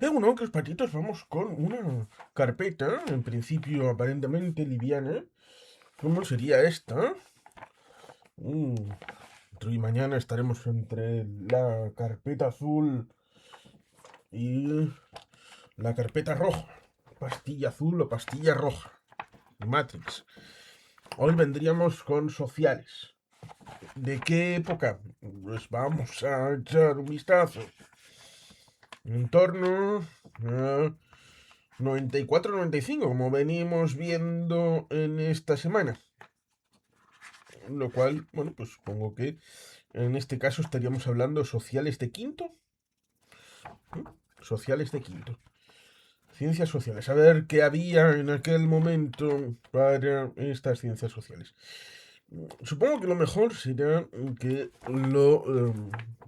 Bueno, que los patitos vamos con una carpeta, en principio aparentemente liviana. ¿Cómo sería esta? Mm, Hoy y mañana estaremos entre la carpeta azul y la carpeta roja. Pastilla azul o pastilla roja. Matrix. Hoy vendríamos con sociales. ¿De qué época? Pues vamos a echar un vistazo. En torno a 94-95, como venimos viendo en esta semana. Lo cual, bueno, pues supongo que en este caso estaríamos hablando sociales de quinto. ¿Mm? Sociales de quinto. Ciencias sociales. A ver qué había en aquel momento para estas ciencias sociales. Supongo que lo mejor será que lo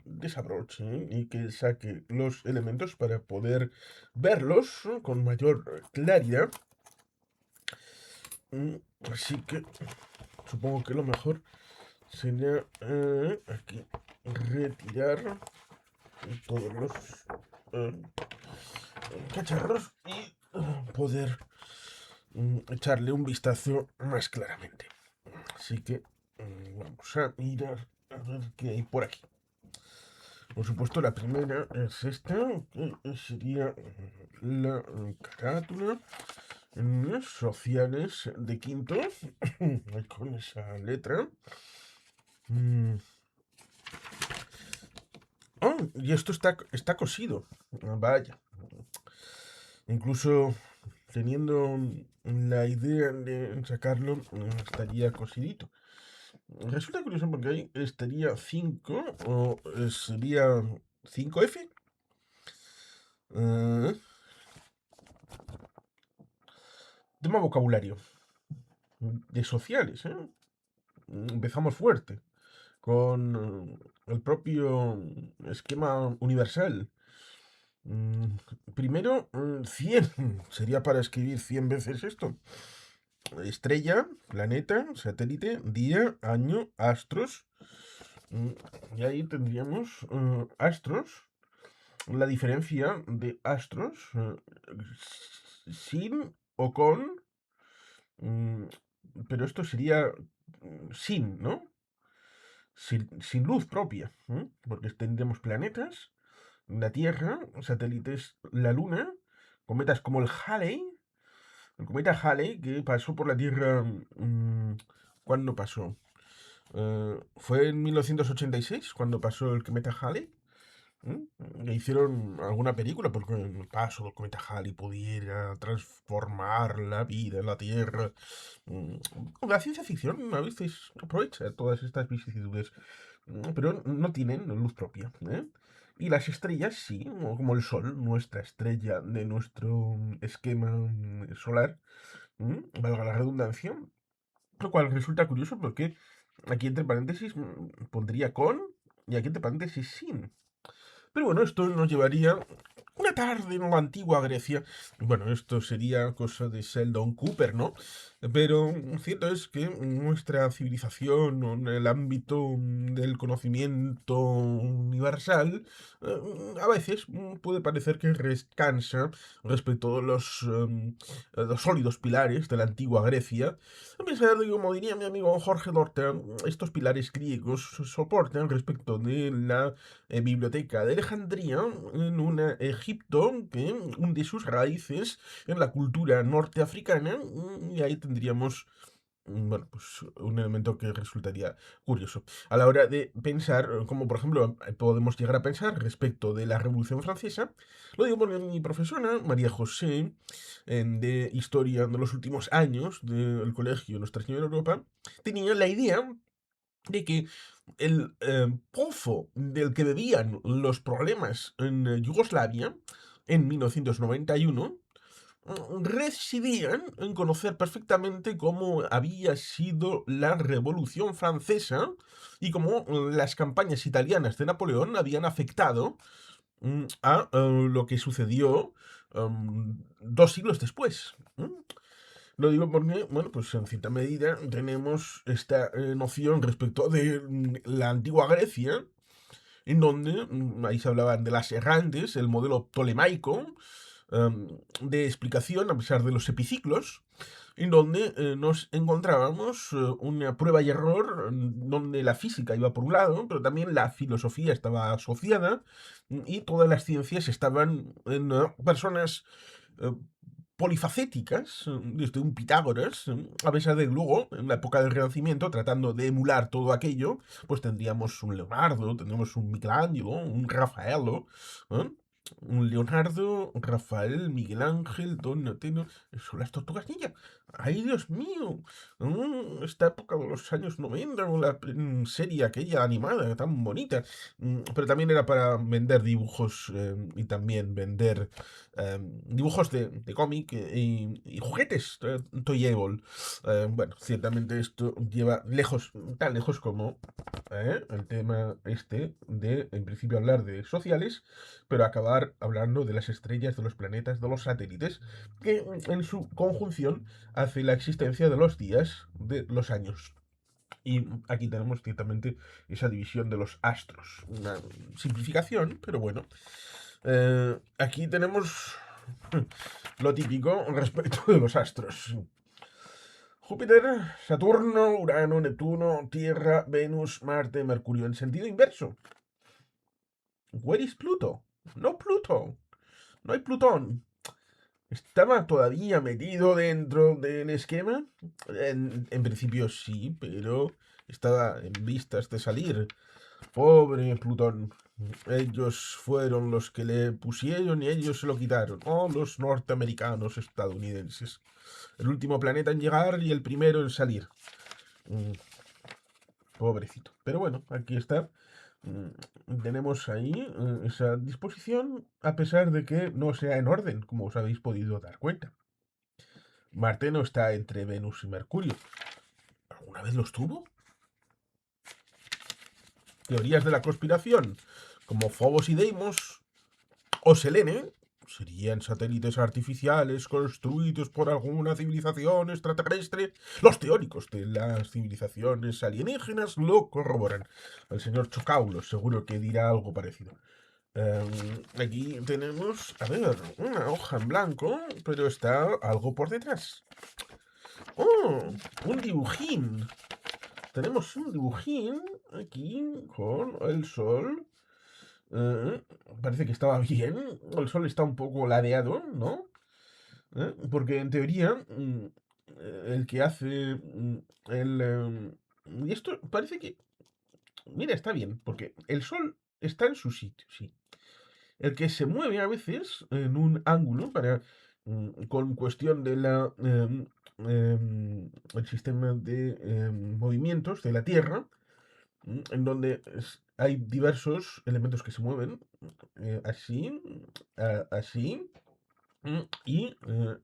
desabroche y que saque los elementos para poder verlos con mayor claridad. Mm, Así que supongo que lo mejor sería aquí retirar todos los eh, cacharros y poder echarle un vistazo más claramente. Así que vamos a mirar a ver qué hay por aquí. Por supuesto, la primera es esta, que sería la carátula sociales de quinto, con esa letra. Mm, Oh, y esto está cosido. Vaya. Incluso teniendo la idea de sacarlo, estaría cosidito. Resulta curioso porque ahí estaría 5 o sería 5F. Eh, Tema vocabulario. De sociales, ¿eh? Empezamos fuerte. Con el propio esquema universal. Mm, Primero, 100. Sería para escribir 100 veces esto. Estrella, planeta, satélite, día, año, astros. Mm, Y ahí tendríamos astros. La diferencia de astros sin o con. mm, pero esto sería sin, ¿no? Sin luz propia. Porque tendríamos planetas, la Tierra, satélites, la Luna, cometas como el cometa Halley, que pasó por la Tierra. ¿Cuándo pasó? ¿Fue en 1986 cuando pasó el cometa Halley? Le hicieron alguna película porque el paso del cometa Halley pudiera transformar la vida en la Tierra. Mm, La ciencia ficción a veces aprovecha todas estas vicisitudes, pero no tienen luz propia. Y las estrellas sí, como el Sol, nuestra estrella de nuestro esquema solar, valga la redundancia, lo cual resulta curioso porque aquí entre paréntesis pondría con y aquí entre paréntesis sin. Pero bueno, esto nos llevaría una tarde en la antigua Grecia. Bueno, esto sería cosa de Sheldon Cooper, ¿no? Pero cierto es que nuestra civilización, en el ámbito del conocimiento universal, a veces puede parecer que descansa respecto a los sólidos pilares de la antigua Grecia. A pesar de, como diría mi amigo Jorge Dorta, estos pilares griegos soportan respecto de la biblioteca de Alejandría en un Egipto que hunde sus raíces en la cultura norteafricana y ahí tendríamos bueno, pues un elemento que resultaría curioso. A la hora de pensar, como por ejemplo podemos llegar a pensar respecto de la Revolución Francesa, lo digo porque mi profesora, María José, de Historia de los últimos años del colegio Nuestra Señora de Europa, tenía la idea de que el pozo del que bebían los problemas en Yugoslavia en 1991 residían en conocer perfectamente cómo había sido la Revolución Francesa y cómo las campañas italianas de Napoleón habían afectado a lo que sucedió 2 siglos después. Lo digo porque, bueno, pues en cierta medida tenemos esta noción respecto de la antigua Grecia, en donde ahí se hablaban de las errantes, el modelo tolemaico, de explicación a pesar de los epiciclos, en donde nos encontrábamos una prueba y error, donde la física iba por un lado, pero también la filosofía estaba asociada y todas las ciencias estaban en personas eh, polifacéticas, desde un Pitágoras, a pesar de que luego, en la época del Renacimiento, tratando de emular todo aquello, pues tendríamos un Leonardo, tendríamos un Michelangelo, un Rafaelo, ¿eh? Un Leonardo, Rafael, Miguel Ángel, Donatello, son las tortugas ninja. ¡Ay, Dios mío! Esta época de los años 90, con la serie aquella animada, tan bonita. Pero también era para vender dibujos y también vender dibujos de cómic y juguetes, Toyable. Bueno, ciertamente esto lleva lejos, tan lejos como el tema este de, en principio, hablar de sociales, pero acabar hablando de las estrellas, de los planetas, de los satélites, que en su conjunción hace la existencia de los días, de los años. Y aquí tenemos ciertamente esa división de los astros. Una simplificación, pero bueno. Aquí tenemos lo típico respecto de los astros. Júpiter, Saturno, Urano, Neptuno, Tierra, Venus, Marte, Mercurio en sentido inverso. Where is Pluto? No Pluto. No hay Plutón. ¿Estaba todavía metido dentro del esquema? En principio sí, pero estaba en vistas de salir. Pobre Plutón. Ellos fueron los que le pusieron y ellos se lo quitaron. Oh, los norteamericanos estadounidenses. El último planeta en llegar y el primero en salir. Mm, Pobrecito. Pero bueno, aquí está. Tenemos ahí esa disposición, a pesar de que no sea en orden, como os habéis podido dar cuenta. Marte no está entre Venus y Mercurio. ¿Alguna vez lo estuvo? Teorías de la conspiración, como Phobos y Deimos o Selene, serían satélites artificiales construidos por alguna civilización extraterrestre. Los teóricos de las civilizaciones alienígenas lo corroboran. El señor Chocaulo seguro que dirá algo parecido. Aquí tenemos, a ver, una hoja en blanco, pero está algo por detrás. ¡Oh! Un dibujín. Tenemos un dibujín aquí con el sol. Eh, Parece que estaba bien. El sol está un poco ladeado, ¿no? Porque en teoría, el que hace el... y esto parece que... Mira, está bien, porque el sol está en su sitio, sí. El que se mueve a veces en un ángulo para... con cuestión de la... el sistema de movimientos de la Tierra, en donde hay diversos elementos que se mueven así, así, y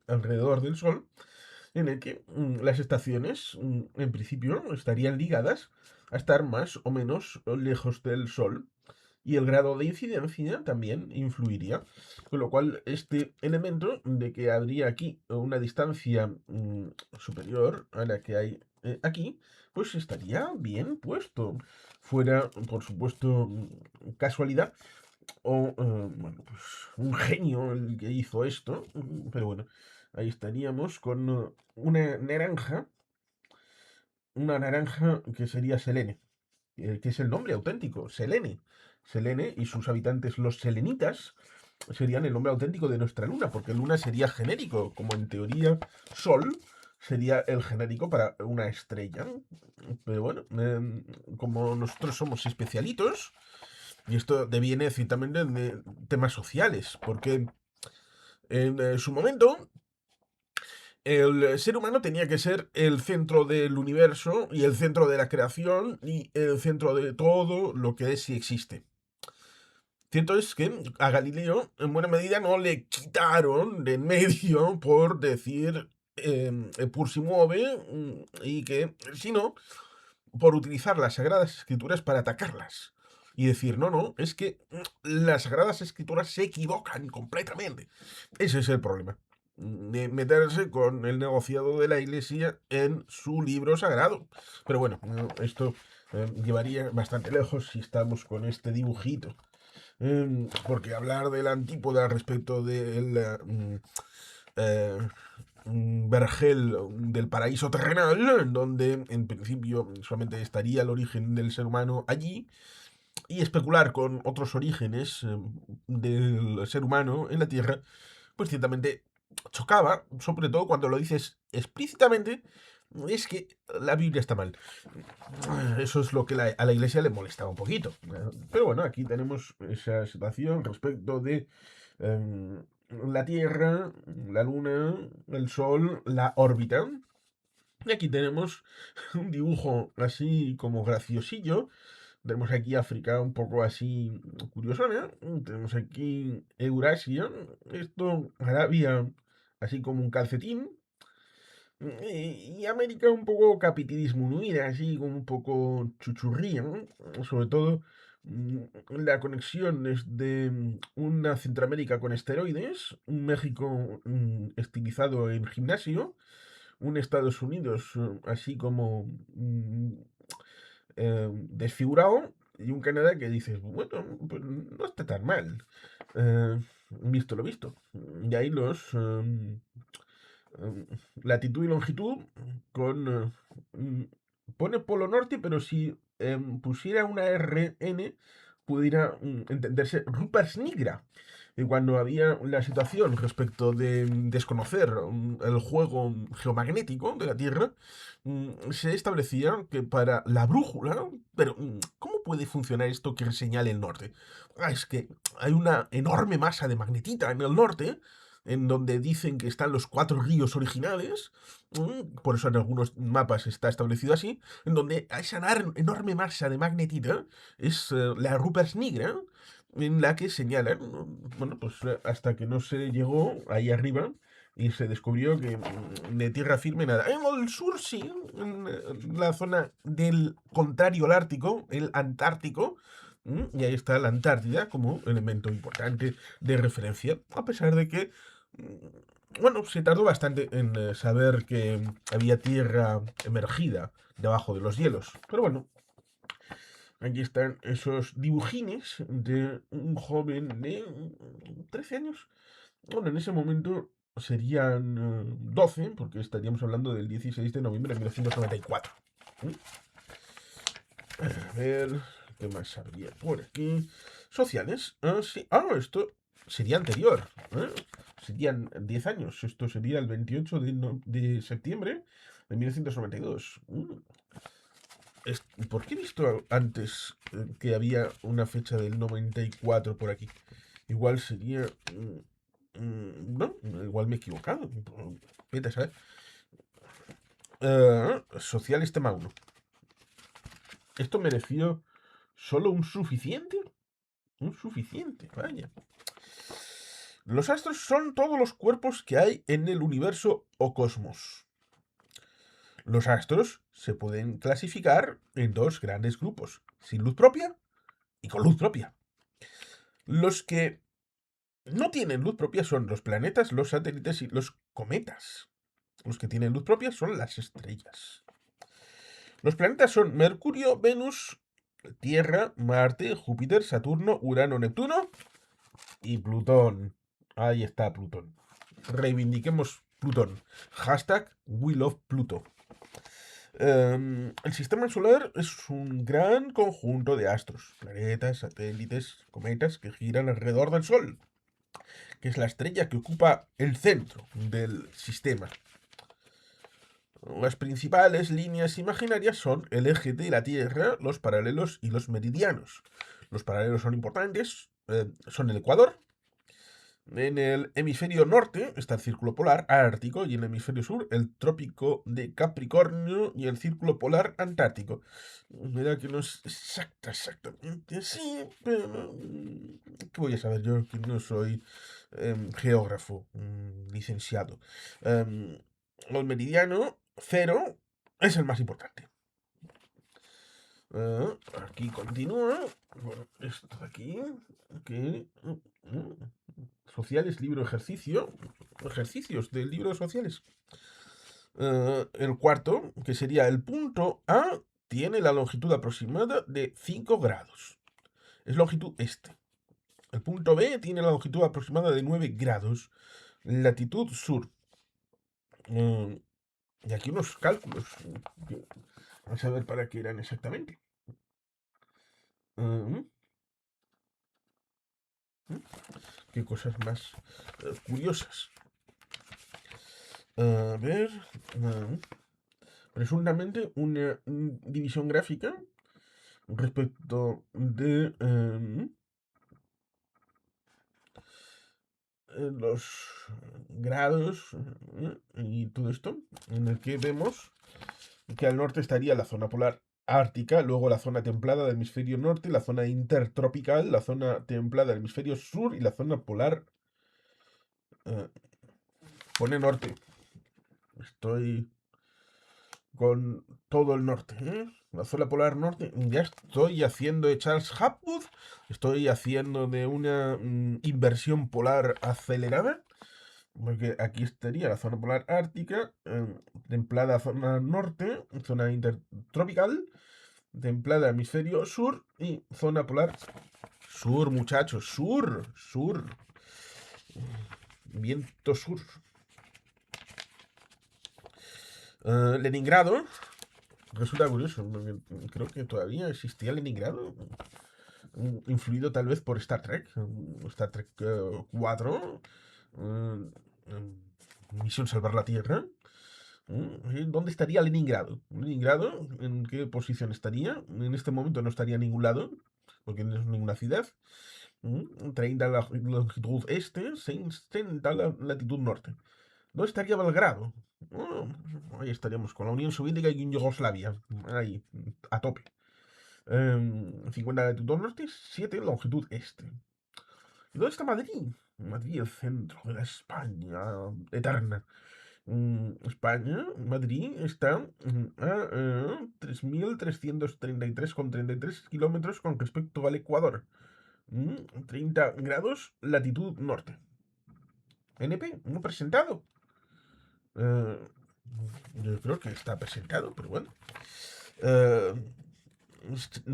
alrededor del Sol, en el que las estaciones, en principio, estarían ligadas a estar más o menos lejos del Sol. Y el grado de incidencia también influiría. Con lo cual, este elemento de que habría aquí una distancia superior a la que hay aquí, pues estaría bien puesto. Fuera, por supuesto, casualidad o, bueno, pues un genio el que hizo esto. Pero bueno, ahí estaríamos con una naranja que sería Selene, que es el nombre auténtico, Selene. Selene y sus habitantes, los selenitas, serían el nombre auténtico de nuestra luna, porque luna sería genérico, como en teoría Sol sería el genérico para una estrella. Pero bueno, como nosotros somos especialitos, y esto deviene ciertamente de temas sociales, porque en su momento el ser humano tenía que ser el centro del universo y el centro de la creación y el centro de todo lo que es y existe. Cierto es que a Galileo, en buena medida, no le quitaron de en medio por decir pur si mueve y que, sino por utilizar las Sagradas Escrituras para atacarlas. Y decir, no, no, es que las Sagradas Escrituras se equivocan completamente. Ese es el problema. De meterse con el negociado de la Iglesia en su libro sagrado. Pero bueno, esto llevaría bastante lejos si estamos con este dibujito. Porque hablar de la antípoda respecto del eh, vergel del paraíso terrenal, en donde en principio solamente estaría el origen del ser humano allí, y especular con otros orígenes del ser humano en la Tierra, pues ciertamente chocaba, sobre todo cuando lo dices explícitamente, es que la Biblia está mal. Eso es lo que a la iglesia le molestaba un poquito. Pero bueno, aquí tenemos esa situación respecto de la Tierra, la Luna, el Sol, la órbita. Y aquí tenemos un dibujo así como graciosillo. Tenemos aquí África un poco así curiosona. Tenemos aquí Eurasia. Esto, Arabia, así como un calcetín. Y América un poco capitalismo, así como un poco chuchurría, ¿no? Sobre todo mm, la conexión de una Centroamérica con esteroides, un México estilizado en gimnasio, un Estados Unidos así como desfigurado y un Canadá que dices, bueno, pues no está tan mal, visto lo visto. Y ahí eh, latitud y longitud con... pone polo norte, pero si pusiera una RN, pudiera entenderse Rupert Nigra. Y cuando había la situación respecto de desconocer el juego geomagnético de la Tierra, se establecía que para la brújula, pero ¿cómo puede funcionar esto que señale el norte? Es que hay una enorme masa de magnetita en el norte en donde dicen que están los 4 ríos originales, por eso en algunos mapas está establecido así, en donde esa enorme masa de magnetita es la Rupert Nigra, en la que señalan, bueno, pues hasta que no se llegó ahí arriba y se descubrió que de tierra firme nada. En el sur sí, en la zona del contrario al Ártico, el Antártico, y ahí está la Antártida como elemento importante de referencia, a pesar de que bueno, se tardó bastante en saber que había tierra emergida debajo de los hielos. Pero bueno, aquí están esos dibujines de un joven de 13 años. Bueno, en ese momento serían 12, porque estaríamos hablando del 16 de noviembre de 1994. ¿Mm? A ver, ¿qué más habría por aquí? Sociales. Ah, sí. Ah, esto sería anterior. ¿Eh? Serían 10 años. Esto sería el 28 de septiembre de 1992. ¿Por qué he visto antes que había una fecha del 94 por aquí? Igual sería... no, igual me he equivocado. Vete a saber. Sociales tema uno. ¿Esto mereció solo un suficiente? Un suficiente, vaya. Los astros son todos los cuerpos que hay en el universo o cosmos. Los astros se pueden clasificar en dos grandes grupos, sin luz propia y con luz propia. Los que no tienen luz propia son los planetas, los satélites y los cometas. Los que tienen luz propia son las estrellas. Los planetas son Mercurio, Venus, Tierra, Marte, Júpiter, Saturno, Urano, Neptuno y Plutón. Ahí está Plutón. Reivindiquemos Plutón. Hashtag We Love Pluto. El sistema solar es un gran conjunto de astros, planetas, satélites, cometas que giran alrededor del Sol, que es la estrella que ocupa el centro del sistema. Las principales líneas imaginarias son el eje de la Tierra, los paralelos y los meridianos. Los paralelos son importantes, son el Ecuador. En el hemisferio norte está el círculo polar ártico y en el hemisferio sur el trópico de Capricornio y el círculo polar antártico. Mira que no es exactamente así, pero ¿qué voy a saber yo que no soy geógrafo licenciado? El meridiano cero es el más importante. Aquí continúa. Bueno, esto de aquí. Que, sociales, libro ejercicio. Ejercicios del libro de sociales. El cuarto, que sería el punto A, tiene la longitud aproximada de 5 grados. Es longitud este. El punto B tiene la longitud aproximada de 9 grados. Latitud sur. Y aquí unos cálculos. Vamos a ver para qué eran exactamente. Qué cosas más curiosas. A ver. Presuntamente una división gráfica respecto de los grados y todo esto, en el que vemos que al norte estaría la zona polar ártica, luego la zona templada del hemisferio norte, la zona intertropical, la zona templada del hemisferio sur y la zona polar. Pone norte. Estoy con todo el norte, la zona polar norte. Ya estoy haciendo de Charles Hapgood, estoy haciendo de una inversión polar acelerada, porque aquí estaría la zona polar ártica, templada zona norte, zona intertropical, templada hemisferio sur y zona polar sur, muchachos, sur, sur, viento sur. Leningrado. Resulta curioso, porque creo que todavía existía Leningrado, influido tal vez por Star Trek, Star Trek 4, Misión Salvar la Tierra. ¿Dónde estaría Leningrado? ¿Leningrado? ¿En qué posición estaría? En este momento no estaría en ningún lado, porque no es ninguna ciudad. 30 la longitud este, 60 la latitud norte. ¿Dónde estaría Belgrado? Ahí estaríamos con la Unión Soviética y Yugoslavia. Ahí, a tope. 50 latitud norte, 7 longitud este. ¿Y dónde está Madrid? Madrid, el centro de la España eterna. España, Madrid, está a 3.333,33 kilómetros con respecto al Ecuador. 30 grados, latitud norte. NP, no presentado. Yo creo que está presentado, pero bueno.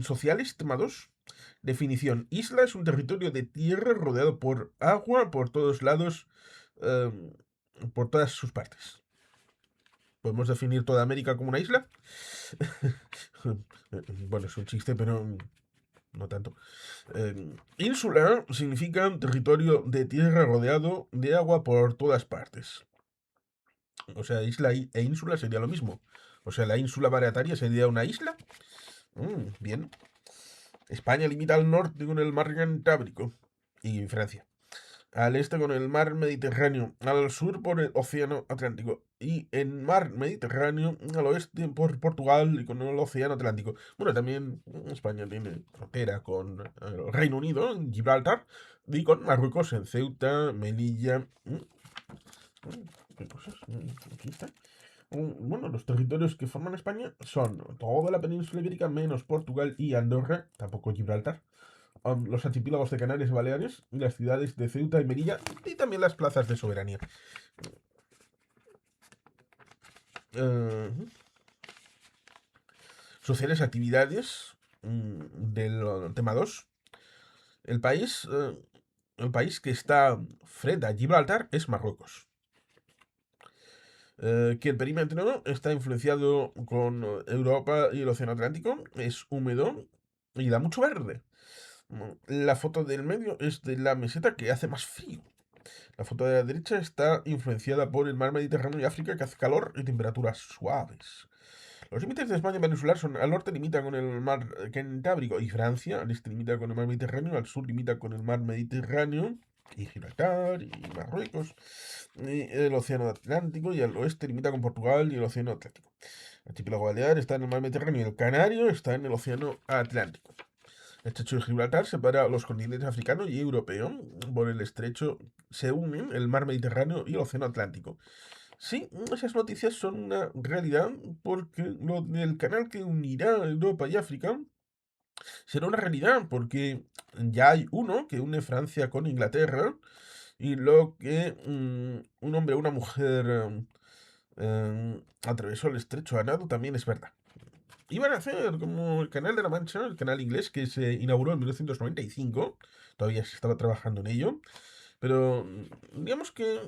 Sociales, tema 2. Definición. Isla es un territorio de tierra rodeado por agua por todos lados, por todas sus partes. ¿Podemos definir toda América como una isla? Bueno, es un chiste, pero no tanto. Ínsula significa territorio de tierra rodeado de agua por todas partes. O sea, isla e ínsula sería lo mismo. O sea, la ínsula Barataria sería una isla. Bien. España limita al norte con el mar Cantábrico y Francia. Al este con el mar Mediterráneo, al sur por el océano Atlántico y en mar Mediterráneo al oeste por Portugal y con el océano Atlántico. Bueno, también España tiene frontera con el Reino Unido en Gibraltar y con Marruecos en Ceuta, Melilla. ¿Qué cosas? Aquí está. Bueno, los territorios que forman España son toda la península ibérica menos Portugal y Andorra, tampoco Gibraltar, los archipiélagos de Canarias y Baleares, y las ciudades de Ceuta y Melilla, y también las plazas de soberanía. Sociales actividades del tema 2. El país, el país que está frente a Gibraltar es Marruecos. Que el perímetro está influenciado con Europa y el Océano Atlántico, es húmedo y da mucho verde. La foto del medio es de la meseta que hace más frío. La foto de la derecha está influenciada por el mar Mediterráneo y África que hace calor y temperaturas suaves. Los límites de España peninsular son: al norte limita con el mar Cantábrico y Francia, al este limita con el mar Mediterráneo, al sur limita con el mar Mediterráneo y Gibraltar y Marruecos, y el océano Atlántico, y al oeste limita con Portugal y el océano Atlántico. El archipiélago Balear está en el mar Mediterráneo y el Canario está en el océano Atlántico. El estrecho de Gibraltar separa los continentes africano y europeo. Por el estrecho se unen el mar Mediterráneo y el océano Atlántico. Sí, esas noticias son una realidad porque lo del canal que unirá Europa y África será una realidad porque ya hay uno que une Francia con Inglaterra y lo que un hombre o una mujer atravesó el estrecho a nado también es verdad. iban a hacer como el Canal de la Mancha, el canal inglés que se inauguró en 1995. Todavía se estaba trabajando en ello. Pero digamos que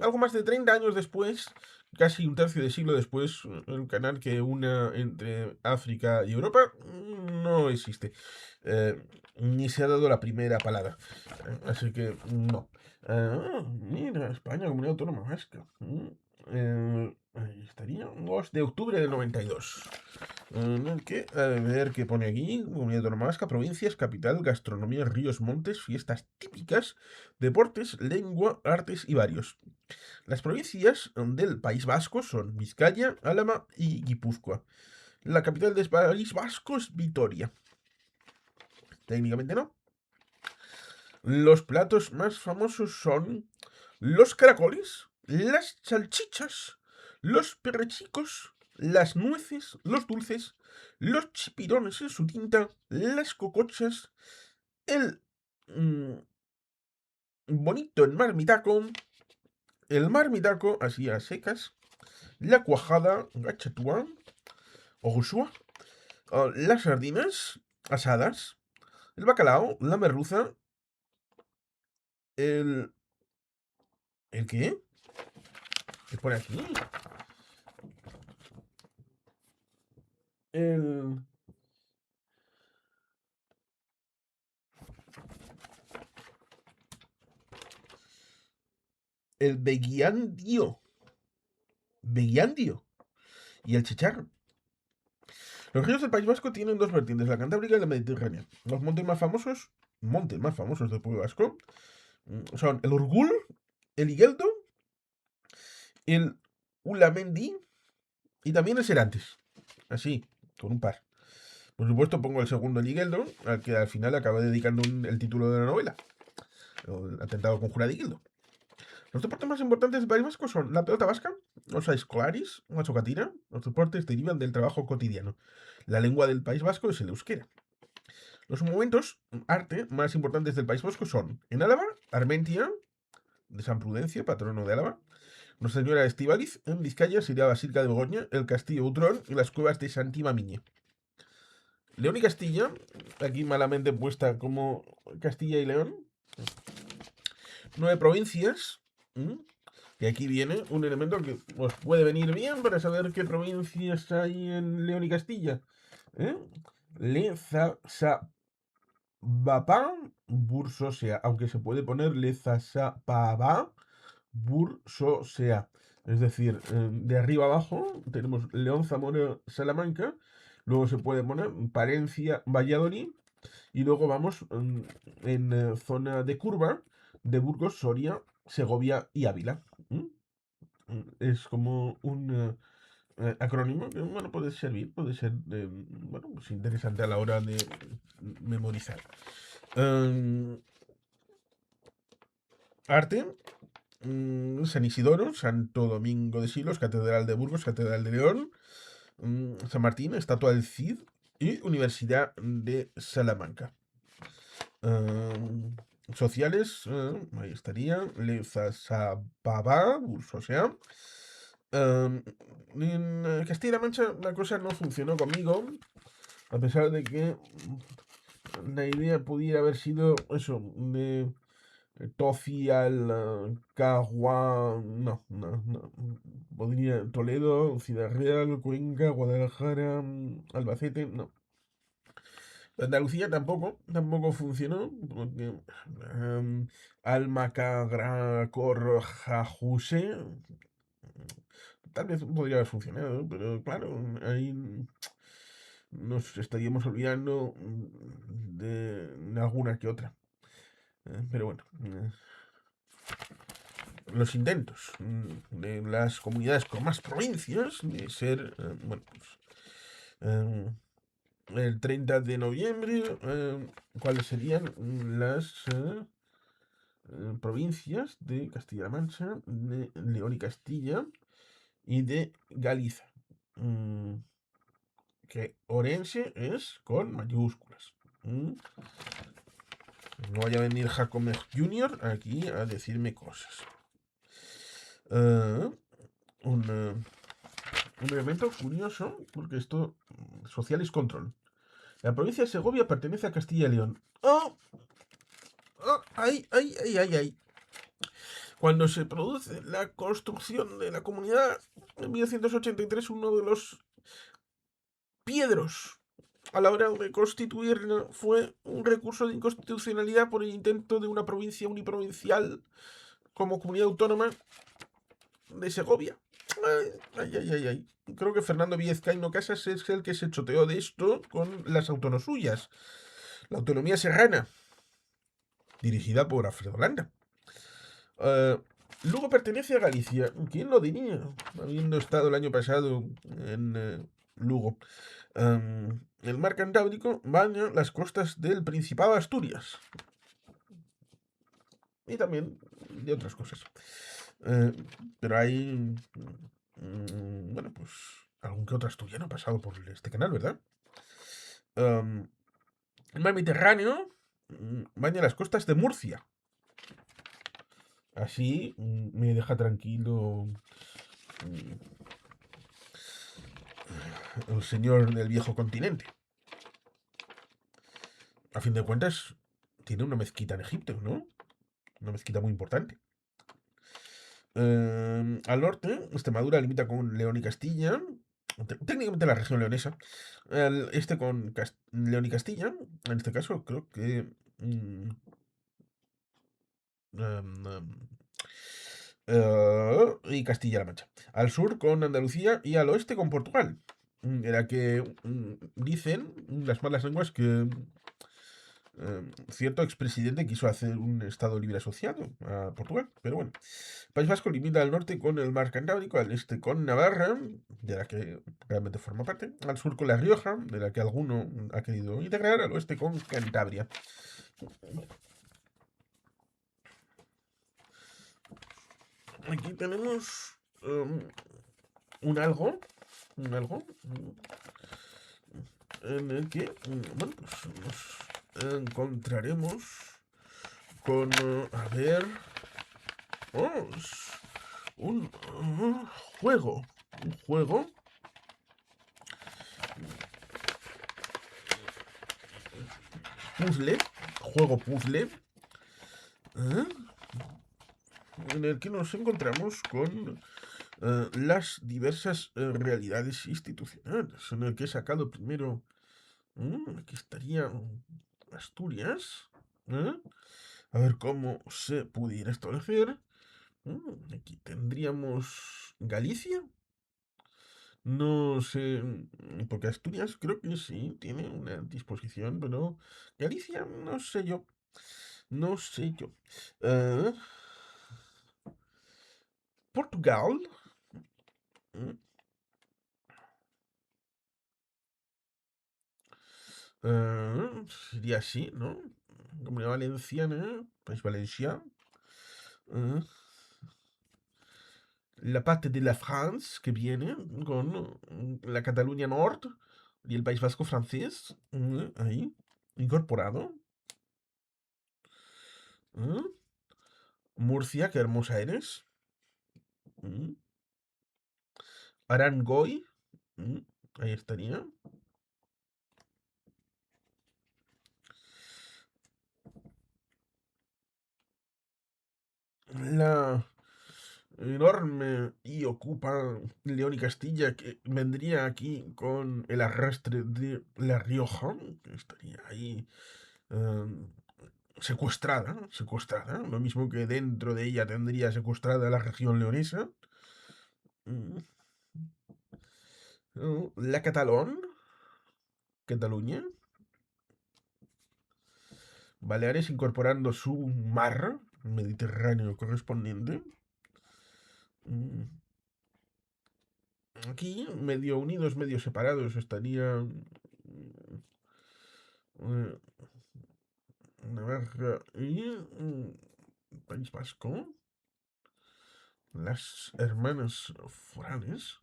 algo más de 30 años después, casi un tercio de siglo después, un canal que una entre África y Europa no existe. Ni se ha dado la primera palabra. Así que no. Mira, España, comunidad autónoma vasca. Ahí estaría. 2 de octubre del 92. A ver qué pone aquí. Comunidad autónoma vasca, provincias, capital, gastronomía, ríos, montes, fiestas típicas, deportes, lengua, artes y varios. Las provincias del País Vasco son Vizcaya, Álava y Guipúzcoa. La capital del País Vasco es Vitoria. Técnicamente no. Los platos más famosos son los caracoles, las salchichas, los perrechicos, las nueces, los dulces, los chipirones en su tinta, las cocochas, el bonito el marmitaco, así a secas, la cuajada, gachatúa, o gusua, las sardinas asadas, el bacalao, la merluza, el... ¿El qué? ¿Qué pone aquí? El... El beguiandio. Beguiandio. Y el chicharro. Los ríos del País Vasco tienen dos vertientes, la Cantábrica y la Mediterránea. Los montes más famosos del Pueblo Vasco, son el Urgul, el Igueldo, el Ulamendi y también el Serantes. Así, con un par. Por supuesto, pongo el segundo, el Igueldo, al que al final acaba dedicando el título de la novela. El atentado con Jura de Igueldo. Los deportes más importantes del País Vasco son la pelota vasca, los escolaris, la chocatina. Los deportes derivan del trabajo cotidiano. La lengua del País Vasco es el euskera. Los momentos arte más importantes del País Vasco son en Álava, Armentia, de San Prudencio, patrono de Álava, Nuestra Señora de Estíbaliz, en Vizcaya sería la Basílica de Begoña, el Castillo Utrón y las cuevas de Santima Miñe. León y Castilla, aquí malamente puesta como Castilla y León, 9 provincias. Y aquí viene un elemento que os puede venir bien para saber qué provincias hay en León y Castilla. Lezazapapa, Bursosea, aunque se puede poner Lezazapaba, Bursosea. Es decir, de arriba abajo tenemos León, Zamora, Salamanca. Luego se puede poner Palencia, Valladolid. Y luego vamos en zona de curva de Burgos, Soria, Segovia y Ávila. Es como un acrónimo que, bueno, puede servir, puede ser, bueno, pues interesante a la hora de memorizar. Arte, San Isidoro, Santo Domingo de Silos, Catedral de Burgos, Catedral de León, San Martín, Estatua del Cid y Universidad de Salamanca. Sociales, ahí estaría, Lezazapaba, Bursosea. En Castilla-La Mancha la cosa no funcionó conmigo, a pesar de que la idea pudiera haber sido eso, de Tofi al Cagua, no. Podría Toledo, Ciudad Real, Cuenca, Guadalajara, Albacete, no. Andalucía tampoco funcionó, porque Almacagracor-Jajuse tal vez podría haber funcionado, pero claro, ahí nos estaríamos olvidando de alguna que otra. Pero bueno, los intentos de las comunidades con más provincias de ser, bueno, pues, el 30 de noviembre, ¿cuáles serían las provincias de Castilla-La Mancha, de León y Castilla y de Galicia? Que Orense es con mayúsculas. No vaya a venir Jacome Jr. aquí a decirme cosas. un elemento curioso, porque esto, social es control. La provincia de Segovia pertenece a Castilla y León. ¡Oh! ¡Oh! ¡Ay, ay, ay, ay, ay! Cuando se produce la construcción de la comunidad en 1183, uno de los piedros a la hora de constituirla fue un recurso de inconstitucionalidad por el intento de una provincia uniprovincial como comunidad autónoma de Segovia. Ay, ay, ay, ay, ay. Creo que Fernando Villezcaíno Casas es el que se choteó de esto con las autonosuyas. La autonomía serrana, dirigida por Alfredo Landa. Lugo pertenece a Galicia. ¿Quién lo diría? Habiendo estado el año pasado en Lugo. El mar Cantábrico baña las costas del Principado de Asturias. Y también de otras cosas. Eh, pero hay. Bueno, pues. Algún que otro asturiano ha pasado por este canal, ¿verdad? El mar Mediterráneo baña las costas de Murcia. Así me deja tranquilo el señor del viejo continente. A fin de cuentas, tiene una mezquita en Egipto, ¿no? Una mezquita muy importante. Al norte, Extremadura limita con León y Castilla. Técnicamente la región leonesa. Al este con León y Castilla. En este caso, creo que. mm, em, em, y Castilla-La Mancha. Al sur con Andalucía y al oeste con Portugal. Era que dicen las malas lenguas que cierto expresidente quiso hacer un Estado libre asociado a Portugal, pero bueno. País Vasco limita al norte con el mar Cantábrico, al este con Navarra, de la que realmente forma parte, al sur con La Rioja, de la que alguno ha querido integrar, al oeste con Cantabria. Aquí tenemos un algo en el que, bueno, pues nos encontraremos con, a ver, oh, un juego, un juego, puzzle, juego puzzle, ¿eh? En el que nos encontramos con las diversas realidades institucionales, en el que he sacado primero, aquí estaría Asturias, ¿eh? A ver cómo se pudiera establecer. Aquí tendríamos Galicia. No sé, porque Asturias creo que sí tiene una disposición, pero Galicia no sé yo. No sé yo. Eh, Portugal. mm, Sería así, ¿no? Comunidad Valenciana, País Valencià. eh, la parte de la France que viene con la Cataluña Norte y el País Vasco francés. Ahí, incorporado. eh, Murcia, qué hermosa eres. mm, Arangoy. mm, Ahí estaría. La enorme y ocupa León y Castilla que vendría aquí con el arrastre de La Rioja, que estaría ahí em, secuestrada, lo mismo que dentro de ella tendría secuestrada la región leonesa. Mm, La Catalón, Cataluña, Baleares incorporando su mar Mediterráneo correspondiente. Mm, Aquí, medio unidos, medio separados, estarían Navarra y País Vasco, las hermanas forales.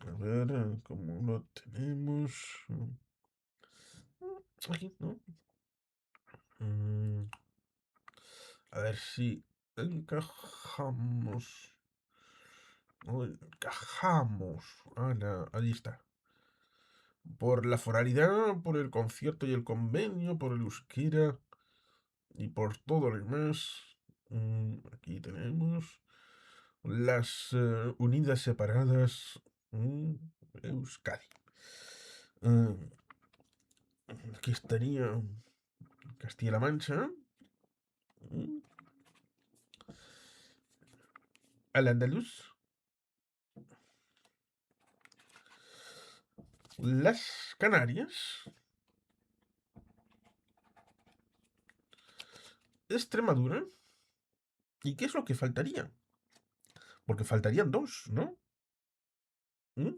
A ver cómo lo tenemos. Aquí, ¿no? Mm, a ver si encajamos. Encajamos. Ala, ahí está. Por la foralidad, por el concierto y el convenio, por el euskera y por todo lo demás. Aquí tenemos las unidas separadas. Euskadi. Eh, Aquí estaría Castilla-La Mancha. mm, Al-Andalus. Las Canarias. Extremadura. ¿Y qué es lo que faltaría? Porque faltarían dos, ¿no? ¿Mm?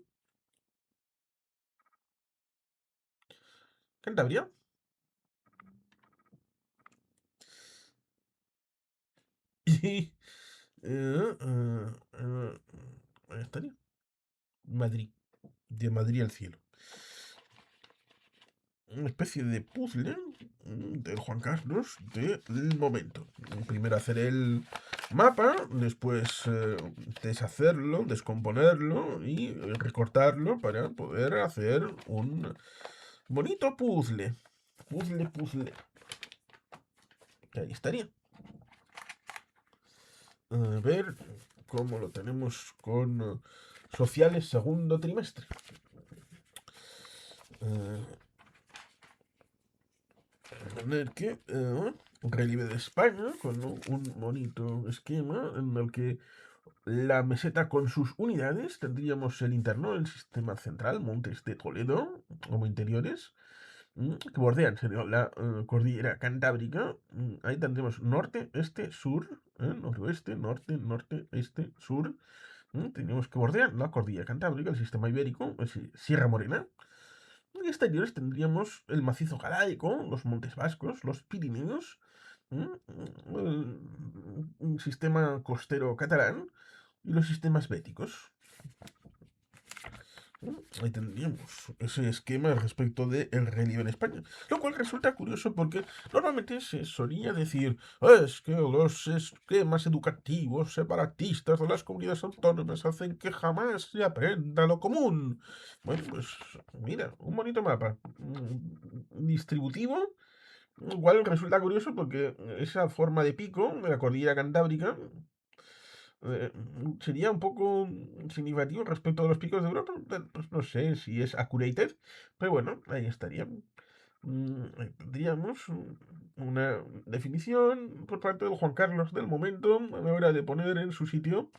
Cantabria. Y ahí estaría. Madrid. De Madrid al cielo. Una especie de puzzle del Juan Carlos del momento. Primero hacer el mapa, después deshacerlo, descomponerlo y recortarlo para poder hacer un bonito puzzle. Puzzle. Ahí estaría. A ver cómo lo tenemos con sociales segundo trimestre. Tener que relieve de España con un bonito esquema en el que la meseta con sus unidades tendríamos el interno, el sistema central, Montes de Toledo, como interiores, que bordean sería la cordillera Cantábrica. Ahí tendremos norte, este, sur, noroeste, norte, este, sur. Tenemos que bordear la cordillera Cantábrica, el sistema ibérico, Sierra Morena. En exteriores tendríamos el macizo galáico, los Montes Vascos, los Pirineos, un sistema costero catalán y los sistemas béticos. Ahí tendríamos ese esquema respecto del relieve en España. Lo cual resulta curioso porque normalmente se solía decir es que los esquemas educativos separatistas de las comunidades autónomas hacen que jamás se aprenda lo común. Bueno, pues mira, un bonito mapa distributivo. Igual resulta curioso porque esa forma de pico de la cordillera cantábrica eh, sería un poco significativo respecto a los picos de Europa. Pues no sé si es accurate, pero bueno, ahí estaría. Ahí tendríamos una definición por parte del Juan Carlos del momento a la hora de poner en su sitio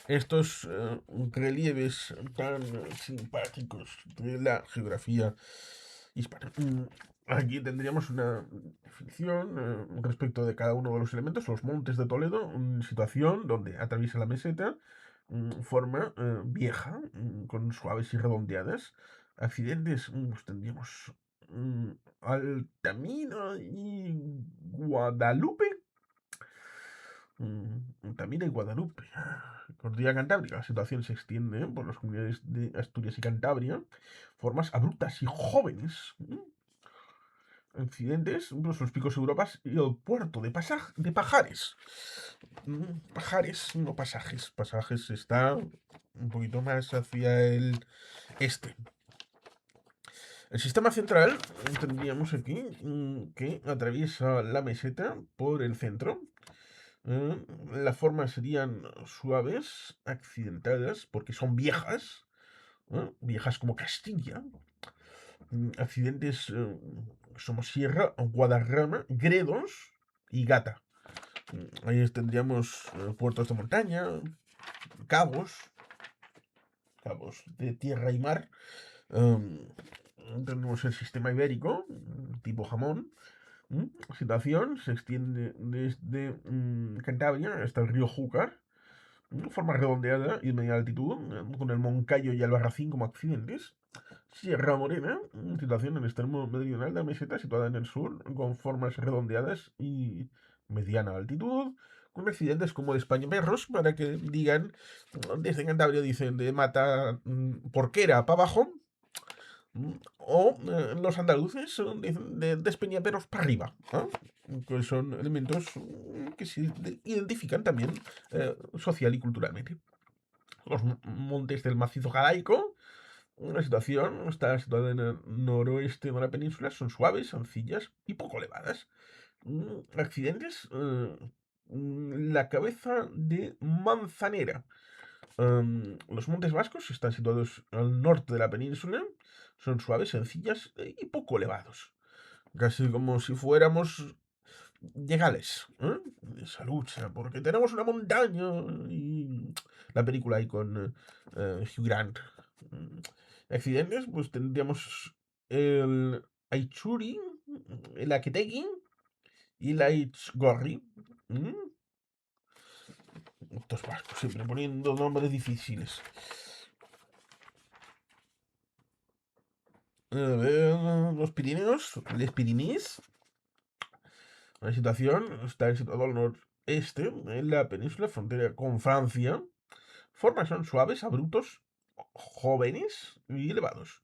estos relieves tan simpáticos de la geografía hispana. Aquí tendríamos una definición respecto de cada uno de los elementos, los montes de Toledo, una situación donde atraviesa la meseta, forma vieja, con suaves y redondeadas. Accidentes, pues tendríamos Altamira y Guadalupe. Altamira y Guadalupe. Cordillera Cantábrica. La situación se extiende por las comunidades de Asturias y Cantabria. Formas abruptas y jóvenes. Accidentes, pues, los picos Europas y el puerto de Pajares. Pajares, no pasajes. Pasajes está un poquito más hacia el este. El sistema central tendríamos aquí que atraviesa la meseta por el centro. Las formas serían suaves, accidentadas, porque son viejas, viejas como Castilla. Accidentes Somosierra, Guadarrama, Gredos y Gata. Ahí tendríamos puertos de montaña, cabos, cabos de tierra y mar. Tenemos el sistema ibérico, tipo jamón. Situación se extiende desde Cantabria hasta el río Júcar. Forma redondeada y de media altitud, con el Moncayo y Albarracín como accidentes. Sierra Morena, situación en el extremo meridional de la meseta, situada en el sur, con formas redondeadas y mediana altitud, con accidentes como de España perros, para que digan, desde Cantabria dicen de Mata Porquera para abajo, o los andaluces dicen de Despeñaperros para arriba, que son elementos que se identifican también social y culturalmente. los montes del macizo galaico. La situación está situada en el noroeste de la península, son suaves, sencillas y poco elevadas. Accidentes, la cabeza de Manzanera. Los Montes Vascos están situados al norte de la península, son suaves, sencillas y poco elevados. Casi como si fuéramos llegales, ¿eh? Esa lucha, porque tenemos una montaña y la película ahí con Hugh Grant. Mm, Accidentes, pues tendríamos el Aichuri, el Aketegi y el Aichgorri. ¿Mm? Estos vascos siempre poniendo nombres difíciles. A ver, los Pirineos, les Pyrénées. La situación está situado al noreste, en la península frontera con Francia. Formas son suaves, abruptos, jóvenes y elevados.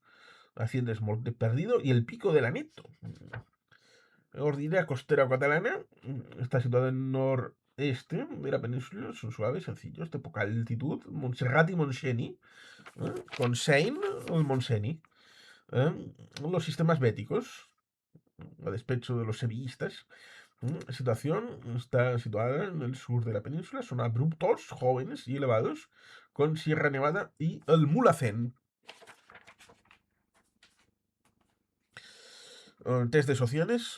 Asciende Monte Perdido y el Pico del Aneto. Ordinaria costera catalana está situada en noreste de la península. Son suaves, sencillos, de poca altitud. Montserrat y Montseny. Con Seine o el Montseny. Los sistemas béticos, a despecho de los sevillistas. La situación está situada en el sur de la península. Son abruptos, jóvenes y elevados, con Sierra Nevada y el Mulhacén. Test de sociales.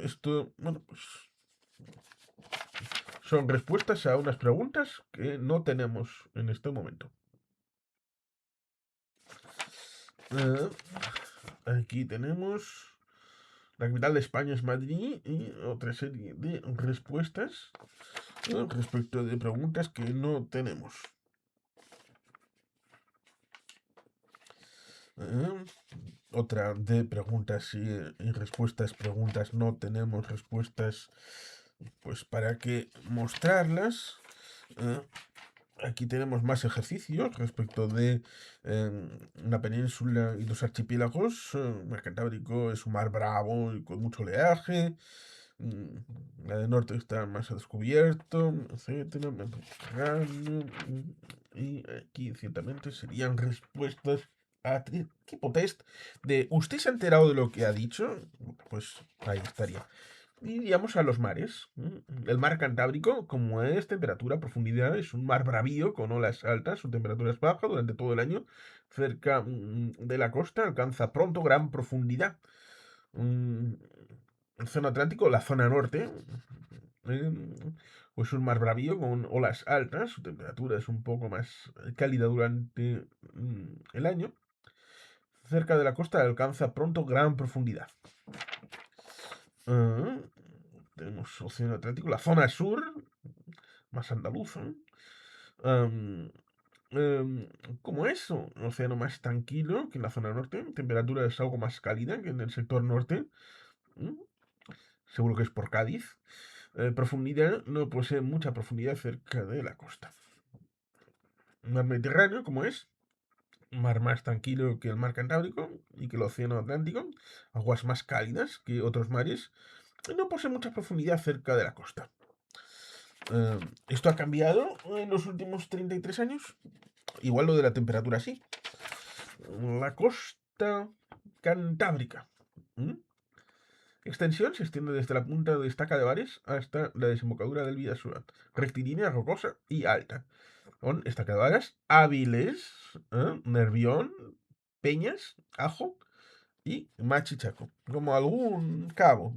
Esto, bueno, pues son respuestas a unas preguntas que no tenemos en este momento. Aquí tenemos. La capital de España es Madrid y otra serie de respuestas respecto de preguntas que no tenemos. Otra de preguntas y respuestas, preguntas, no tenemos respuestas, pues para que mostrarlas. Aquí tenemos más ejercicios respecto de una península y dos archipiélagos. El Cantábrico es un mar bravo y con mucho oleaje. La del norte está más a descubierto, etcétera. Mediterráneo. Y aquí ciertamente serían respuestas a tipo test de ¿usted se ha enterado de lo que ha dicho? Pues ahí estaría. Y iríamos a los mares. El mar Cantábrico, como es temperatura, profundidad, es un mar bravío con olas altas, su temperatura es baja durante todo el año. Cerca de la costa alcanza pronto gran profundidad. El océano Atlántico, la zona norte, pues un mar bravío con olas altas, su temperatura es un poco más cálida durante el año. Cerca de la costa alcanza pronto gran profundidad. Tenemos Océano Atlántico, la zona sur, más andaluza. Am, Como es, un océano más tranquilo que en la zona norte. Temperatura es algo más cálida que en el sector norte. Mm, Seguro que es por Cádiz. Profundidad, no posee mucha profundidad cerca de la costa. Mar Mediterráneo, como es, mar más tranquilo que el mar Cantábrico y que el océano Atlántico. Aguas más cálidas que otros mares. No posee mucha profundidad cerca de la costa. ¿Esto ha cambiado en los últimos 33 años? Igual lo de la temperatura sí. La costa cantábrica. Extensión se extiende desde la punta de Estaca de Bares hasta la desembocadura del Bidasoa. Rectilínea, rocosa y alta. Con estacadas hábiles, Nervión, Peñas, Ajo y Machichaco. Como algún cabo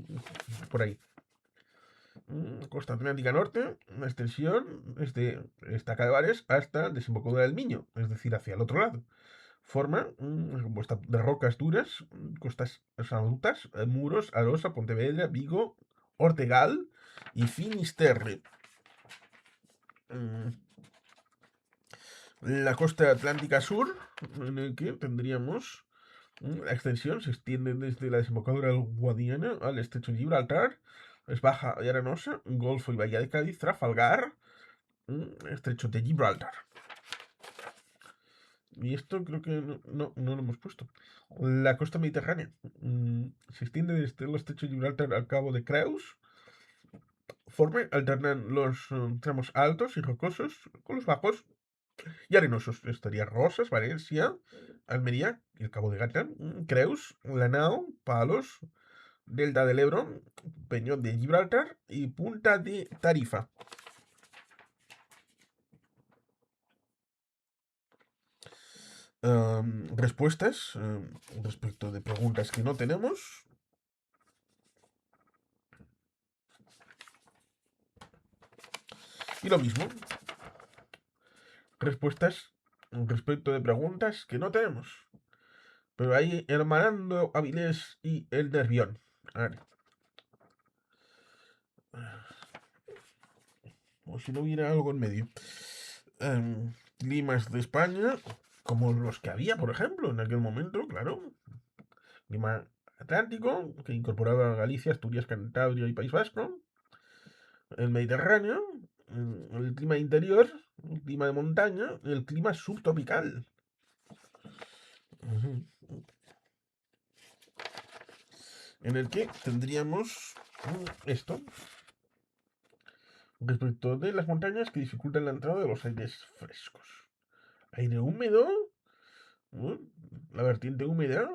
por ahí. Costa Atlántica Norte, una extensión desde Estaca de Bares hasta Desembocadura del Miño, es decir, hacia el otro lado. Forma compuesta de rocas duras, costas absolutas, muros, Arosa, Pontevedra, Vigo, Ortegal y Finisterre. La costa atlántica sur, en el que tendríamos la extensión, se extiende desde la desembocadura del Guadiana al estrecho de Gibraltar, es baja y arenosa, Golfo y Bahía de Cádiz, Trafalgar, estrecho de Gibraltar. Y esto creo que no lo hemos puesto. La costa mediterránea se extiende desde el estrecho de Gibraltar al cabo de Creus. Alternan los tramos altos y rocosos con los bajos. Y arenosos estaría Rosas, Valencia, Almería, el Cabo de Gata, Creus, Lanao, Palos, Delta del Ebro, Peñón de Gibraltar y Punta de Tarifa. Respuestas respecto de preguntas que no tenemos. Y lo mismo, respuestas respecto de preguntas que no tenemos. Pero ahí hermanando Avilés y el Nervión. A ver. O si no hubiera algo en medio. Climas de España, como los que había, por ejemplo, en aquel momento, claro. Clima Atlántico, que incorporaba Galicia, Asturias, Cantabria y País Vasco. El Mediterráneo, el clima interior, el clima de montaña, el clima subtropical. En el que tendríamos esto respecto de las montañas que dificultan la entrada de los aires frescos. Aire húmedo, la vertiente húmeda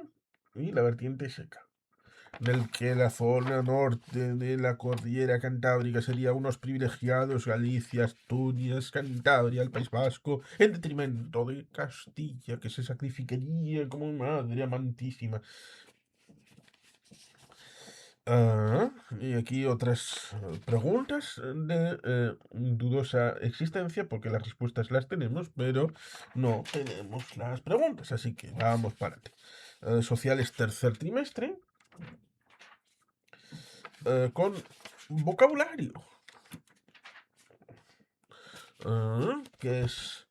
y la vertiente seca. Del que la zona norte de la cordillera cantábrica sería unos privilegiados, Galicia, Asturias, Cantabria, el País Vasco, en detrimento de Castilla, que se sacrificaría como madre amantísima. Y aquí otras preguntas de dudosa existencia, porque las respuestas las tenemos, pero no tenemos las preguntas, así que vamos para adelante. Sociales tercer trimestre, con vocabulario, que es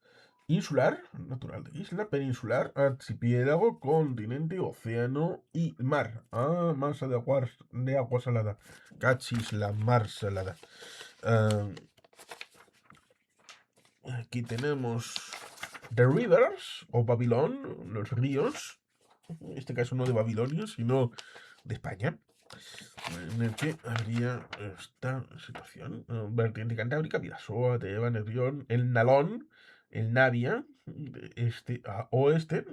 insular, natural de isla, peninsular, archipiélago, continente, océano y mar. Masa de agua salada. Cachis, la mar salada. Aquí tenemos The Rivers, o Babilón, los ríos. En este caso no de Babilonia, sino de España. En el que habría esta situación. Vertiente cantábrica, Vidasoa, Deva, Nervión, el Nalón, el Navia, de este a oeste.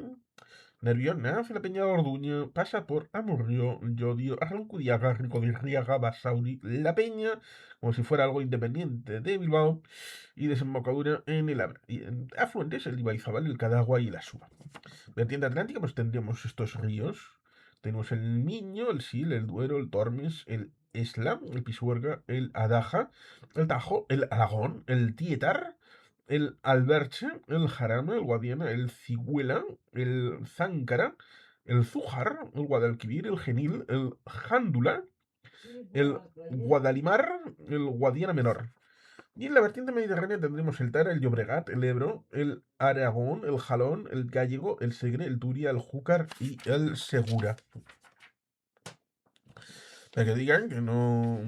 Nervión nace la Peña de Orduña, pasa por Amurrio, Llodio, Arrancudiaga, Ricodirriaga, Basauri, La Peña, como si fuera algo independiente de Bilbao, y desembocadura en el Abra. Y en afluentes, el Ibaizabal, el Cadagua y la Suba. Vertiente atlántica, pues tendríamos estos ríos. Tenemos el Miño, el Sil, el Duero, el Tormes, el Esla, el Pisuerga, el Adaja, el Tajo, el Aragón, el Tietar, el Alberche, el Jarama, el Guadiana, el Cigüela, el Záncara, el Zújar, el Guadalquivir, el Genil, el Jándula, el Guadalimar, el Guadiana Menor. Y en la vertiente mediterránea tendremos el Tara, el Llobregat, el Ebro, el Aragón, el Jalón, el Gallego, el Segre, el Turia, el Júcar y el Segura. Para que digan que no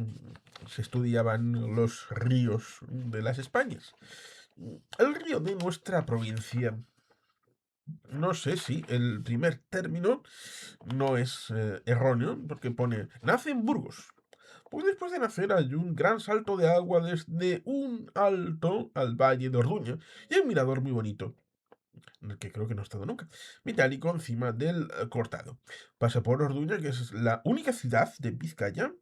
se estudiaban los ríos de las Españas. El río de nuestra provincia. No sé si el primer término no es erróneo, porque pone, nace en Burgos. Pues después de nacer hay un gran salto de agua desde un alto al valle de Orduña y hay un mirador muy bonito, en el que creo que no he estado nunca, metálico encima del cortado. Pasa por Orduña, que es la única ciudad de Vizcaya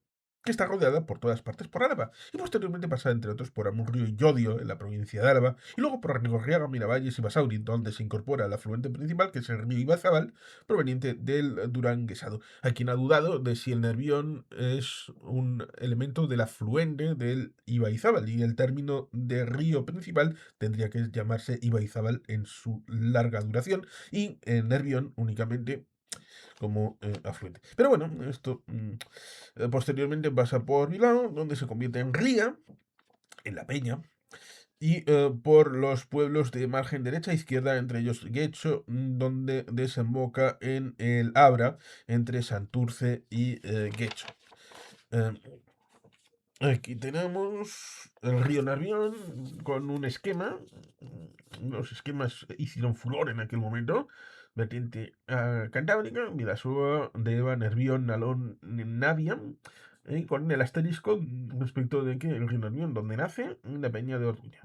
que está rodeada por todas partes por Álava, y posteriormente pasa, entre otros, por Amurrio y Llodio, en la provincia de Álava, y luego por Arrigorriaga, Miravalles y Basauri, donde se incorpora el afluente principal, que es el río Ibaizábal, proveniente del Duranguesado. A quien ha dudado de si el Nervión es un elemento del afluente del Ibaizábal, y el término de río principal tendría que llamarse Ibaizábal en su larga duración, y el Nervión únicamente como afluente. Pero bueno, esto posteriormente pasa por Bilbao, donde se convierte en ría, en La Peña, y por los pueblos de margen derecha e izquierda, entre ellos Guecho, donde desemboca en el Abra, entre Santurce y Guecho. Aquí tenemos el río Nervión con un esquema. Los esquemas hicieron furor en aquel momento. Vertiente cantábrica, Vidasoa, Deva, Nervión, Nalón, Navia. con el asterisco respecto de que el río Nervión, donde nace, la Peña de Ortuña,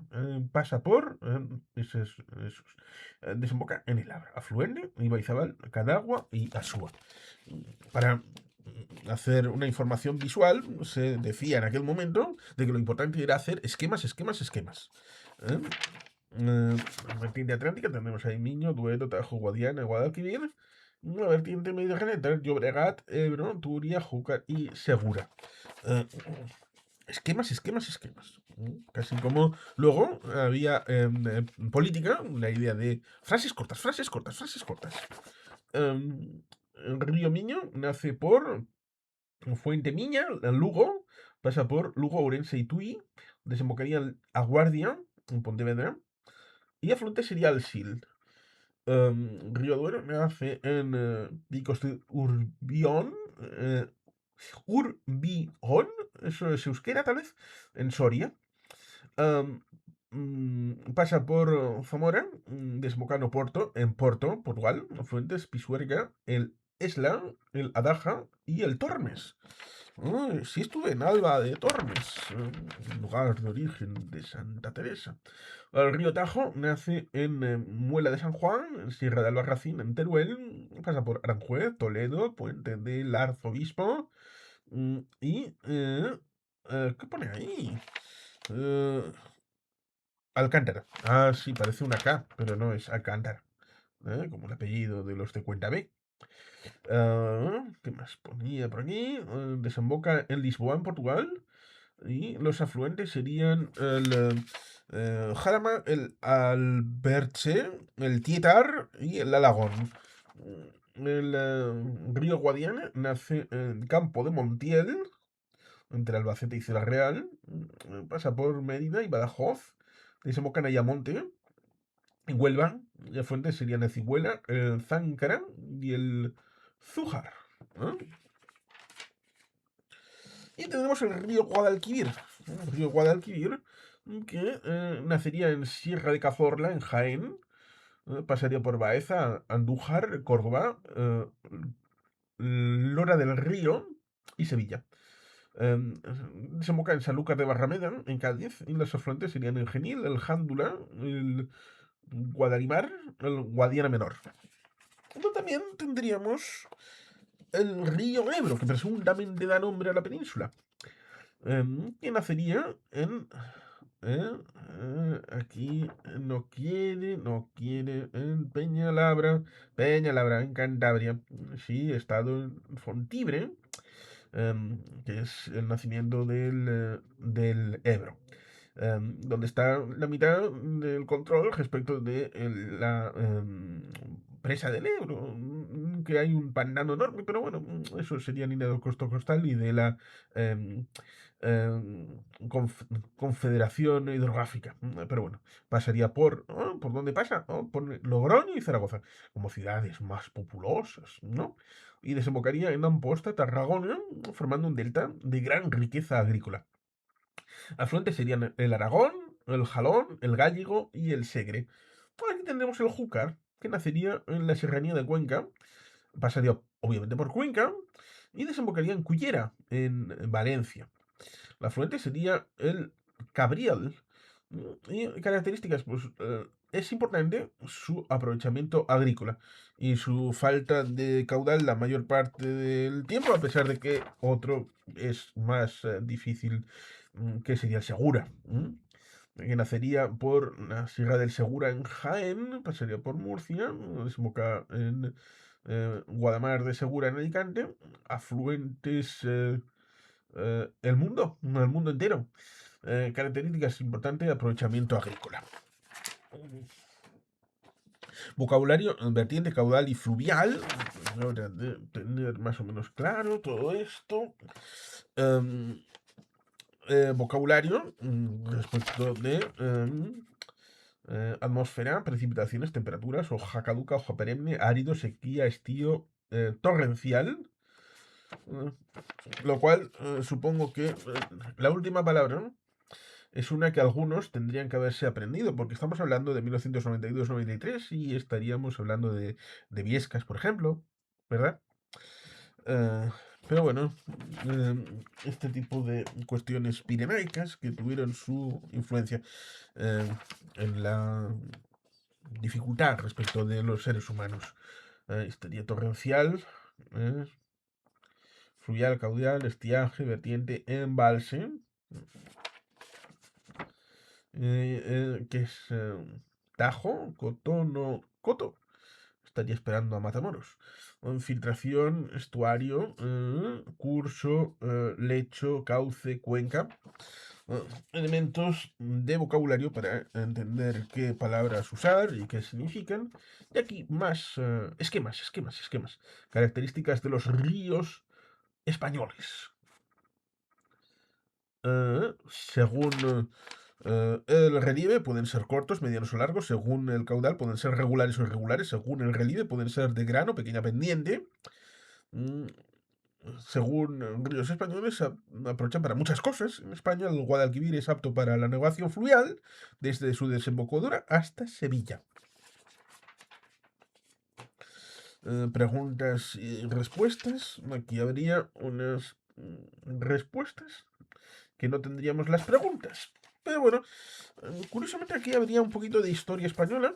pasa por, desemboca en el Abra, afluente, Ibaizabal, Cadagua y Asúa. Para hacer una información visual, se decía en aquel momento de que lo importante era hacer esquemas, esquemas, esquemas. ¿eh? Vertiente atlántica tenemos ahí Miño, Duero, Tajo, Guadiana, Guadalquivir. La vertiente mediterránea, Llobregat, Ebro, Turia, Júcar y Segura. Eh, esquemas, esquemas, esquemas. Casi como luego había en política la idea de frases cortas, frases cortas, frases cortas. El río Miño nace por Fuente Miña, en Lugo, pasa por Lugo, Ourense y Tui, desembocaría en Aguardia, en Pontevedra, y afluente sería el Sil. Río Duero nace en Picos de Urbión, Urbión, eso es euskera tal vez, en Soria. Am, pasa por Zamora, desemboca Porto, en Porto, Portugal, afluentes Pisuerga, el Esla, el Adaja y el Tormes. Sí estuve en Alba de Tormes, lugar de origen de Santa Teresa. El río Tajo nace en Muela de San Juan, en Sierra de Albarracín, en Teruel, pasa por Aranjuez, Toledo, Puente del Arzobispo y... ¿qué pone ahí? Eh, Alcántara. Ah, sí, parece una K, pero no es Alcántara. Como el apellido de los de Cuenta B. ¿Qué más ponía por aquí? Desemboca en Lisboa, en Portugal. Y los afluentes serían el Jarama, el Alberche, el Tietar y el Alagón. El río Guadiana nace en Campo de Montiel, entre Albacete y Ciudad Real. Pasa por Mérida y Badajoz. Desemboca en Ayamonte, en Huelva. Y afluentes serían el Cigüela, el Záncara y el Zújar. ¿No? Y tenemos el río Guadalquivir. El río Guadalquivir, que nacería en Sierra de Cazorla, en Jaén. Pasaría por Baeza, Andújar, Córdoba, Lora del Río y Sevilla. Desemboca en Sanlúcar de Barrameda, en Cádiz, y los afluentes serían el Genil, el Jándula, el Guadalimar, el Guadiana Menor. Pero también tendríamos el río Ebro, que presuntamente da nombre a la península, que nacería en... aquí no quiere, en Peñalabra, en Cantabria. Sí, estado en Fontibre, que es el nacimiento del Ebro. Donde está la mitad del control respecto de la presa del Ebro, que hay un pantano enorme, pero bueno, eso sería línea del costo costal y de la em, em, Confederación Hidrográfica. Pero bueno, pasaría ¿por dónde pasa? Por Logroño y Zaragoza, como ciudades más populosas, ¿no? Y desembocaría en Amposta, Tarragona, formando un delta de gran riqueza agrícola. Afluentes serían el Aragón, el Jalón, el Gállego y el Segre. Por aquí tendremos el Júcar, que nacería en la serranía de Cuenca, pasaría obviamente por Cuenca y desembocaría en Cullera, en Valencia. La afluente sería el Cabriel. Y características, pues es importante su aprovechamiento agrícola y su falta de caudal la mayor parte del tiempo, a pesar de que otro es más difícil, que sería el Segura. Que nacería por la Sierra del Segura en Jaén, pasaría por Murcia, desemboca en Guadamar de Segura en Alicante, afluentes el mundo entero. Características importantes, aprovechamiento agrícola. Vocabulario, vertiente, caudal y fluvial. Ahora de tener más o menos claro todo esto. Em, vocabulario respecto de atmósfera, precipitaciones, temperaturas, hoja caduca, hoja perenne, árido, sequía, estío, torrencial. eh, lo cual supongo que la última palabra es una que algunos tendrían que haberse aprendido, porque estamos hablando de 1992-93 y estaríamos hablando de Viescas, por ejemplo, ¿verdad? Pero bueno, este tipo de cuestiones pirenaicas que tuvieron su influencia eh, en la dificultad respecto de los seres humanos. Historia torrencial, eh, fluvial, caudal, estiaje, vertiente, embalse, que es Tajo, Cotono, Coto. Estaría esperando a Matamoros. Infiltración, estuario, curso, lecho, cauce, cuenca. Elementos de vocabulario para entender qué palabras usar y qué significan. Y aquí más esquemas. Características de los ríos españoles. Según el relieve pueden ser cortos, medianos o largos. Según el caudal pueden ser regulares o irregulares. Según el relieve pueden ser de grano, pequeña pendiente. Mm, Según ríos españoles, aprovechan para muchas cosas. En España, el Guadalquivir es apto para la navegación fluvial, desde su desembocadura hasta Sevilla. Preguntas y respuestas. Aquí habría unas respuestas que no tendríamos las preguntas. Pero bueno, curiosamente aquí habría un poquito de historia española,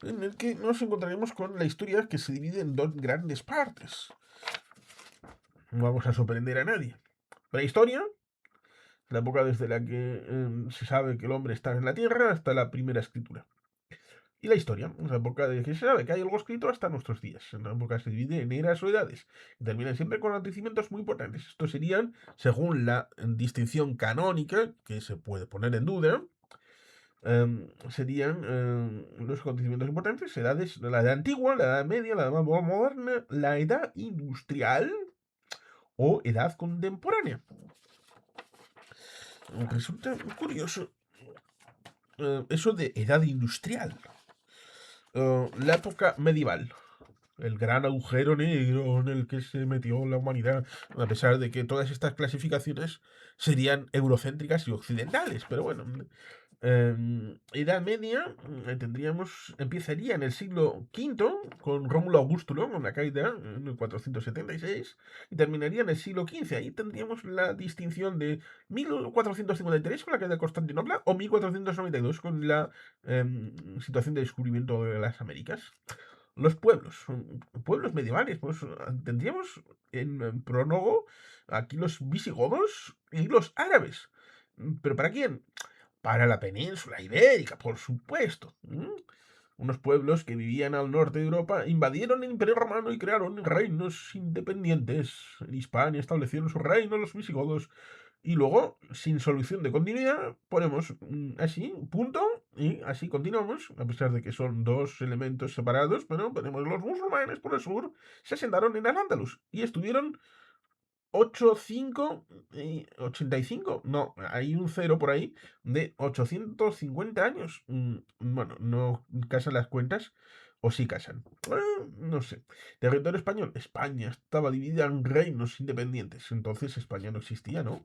en el que nos encontraremos con la historia que se divide en dos grandes partes. No vamos a sorprender a nadie. La historia, la época desde la que se sabe que el hombre está en la Tierra hasta la primera escritura. Y la historia, la época de que se sabe que hay algo escrito hasta nuestros días. En la época se divide en eras o edades. Y terminan siempre con acontecimientos muy importantes. Estos serían, según la distinción canónica, que se puede poner en duda, serían los acontecimientos importantes, edades, la edad antigua, la edad media, la edad moderna, la edad industrial o edad contemporánea. Resulta curioso eso de edad industrial. La época medieval. El gran agujero negro en el que se metió la humanidad, a pesar de que todas estas clasificaciones serían eurocéntricas y occidentales, pero bueno, Edad Media empezaría en el siglo V con Rómulo Augustulo, con la caída en el 476, y terminaría en el siglo XV. Ahí tendríamos la distinción de 1453 con la caída de Constantinopla o 1492 con la situación de descubrimiento de las Américas. Los pueblos medievales, pues tendríamos en prólogo aquí los visigodos y los árabes. ¿Pero para quién? Para la península ibérica, por supuesto. Unos pueblos que vivían al norte de Europa invadieron el Imperio Romano y crearon reinos independientes. En Hispania establecieron su reino los visigodos. Y luego, sin solución de continuidad, ponemos así, punto, y así continuamos, a pesar de que son dos elementos separados, pero ponemos los musulmanes por el sur, se asentaron en Al-Ándalus y estuvieron 85, no, hay un cero por ahí, de 850 años. Bueno, no casan las cuentas, o sí casan. No sé. Territorio español. España estaba dividida en reinos independientes. Entonces España no existía, ¿no?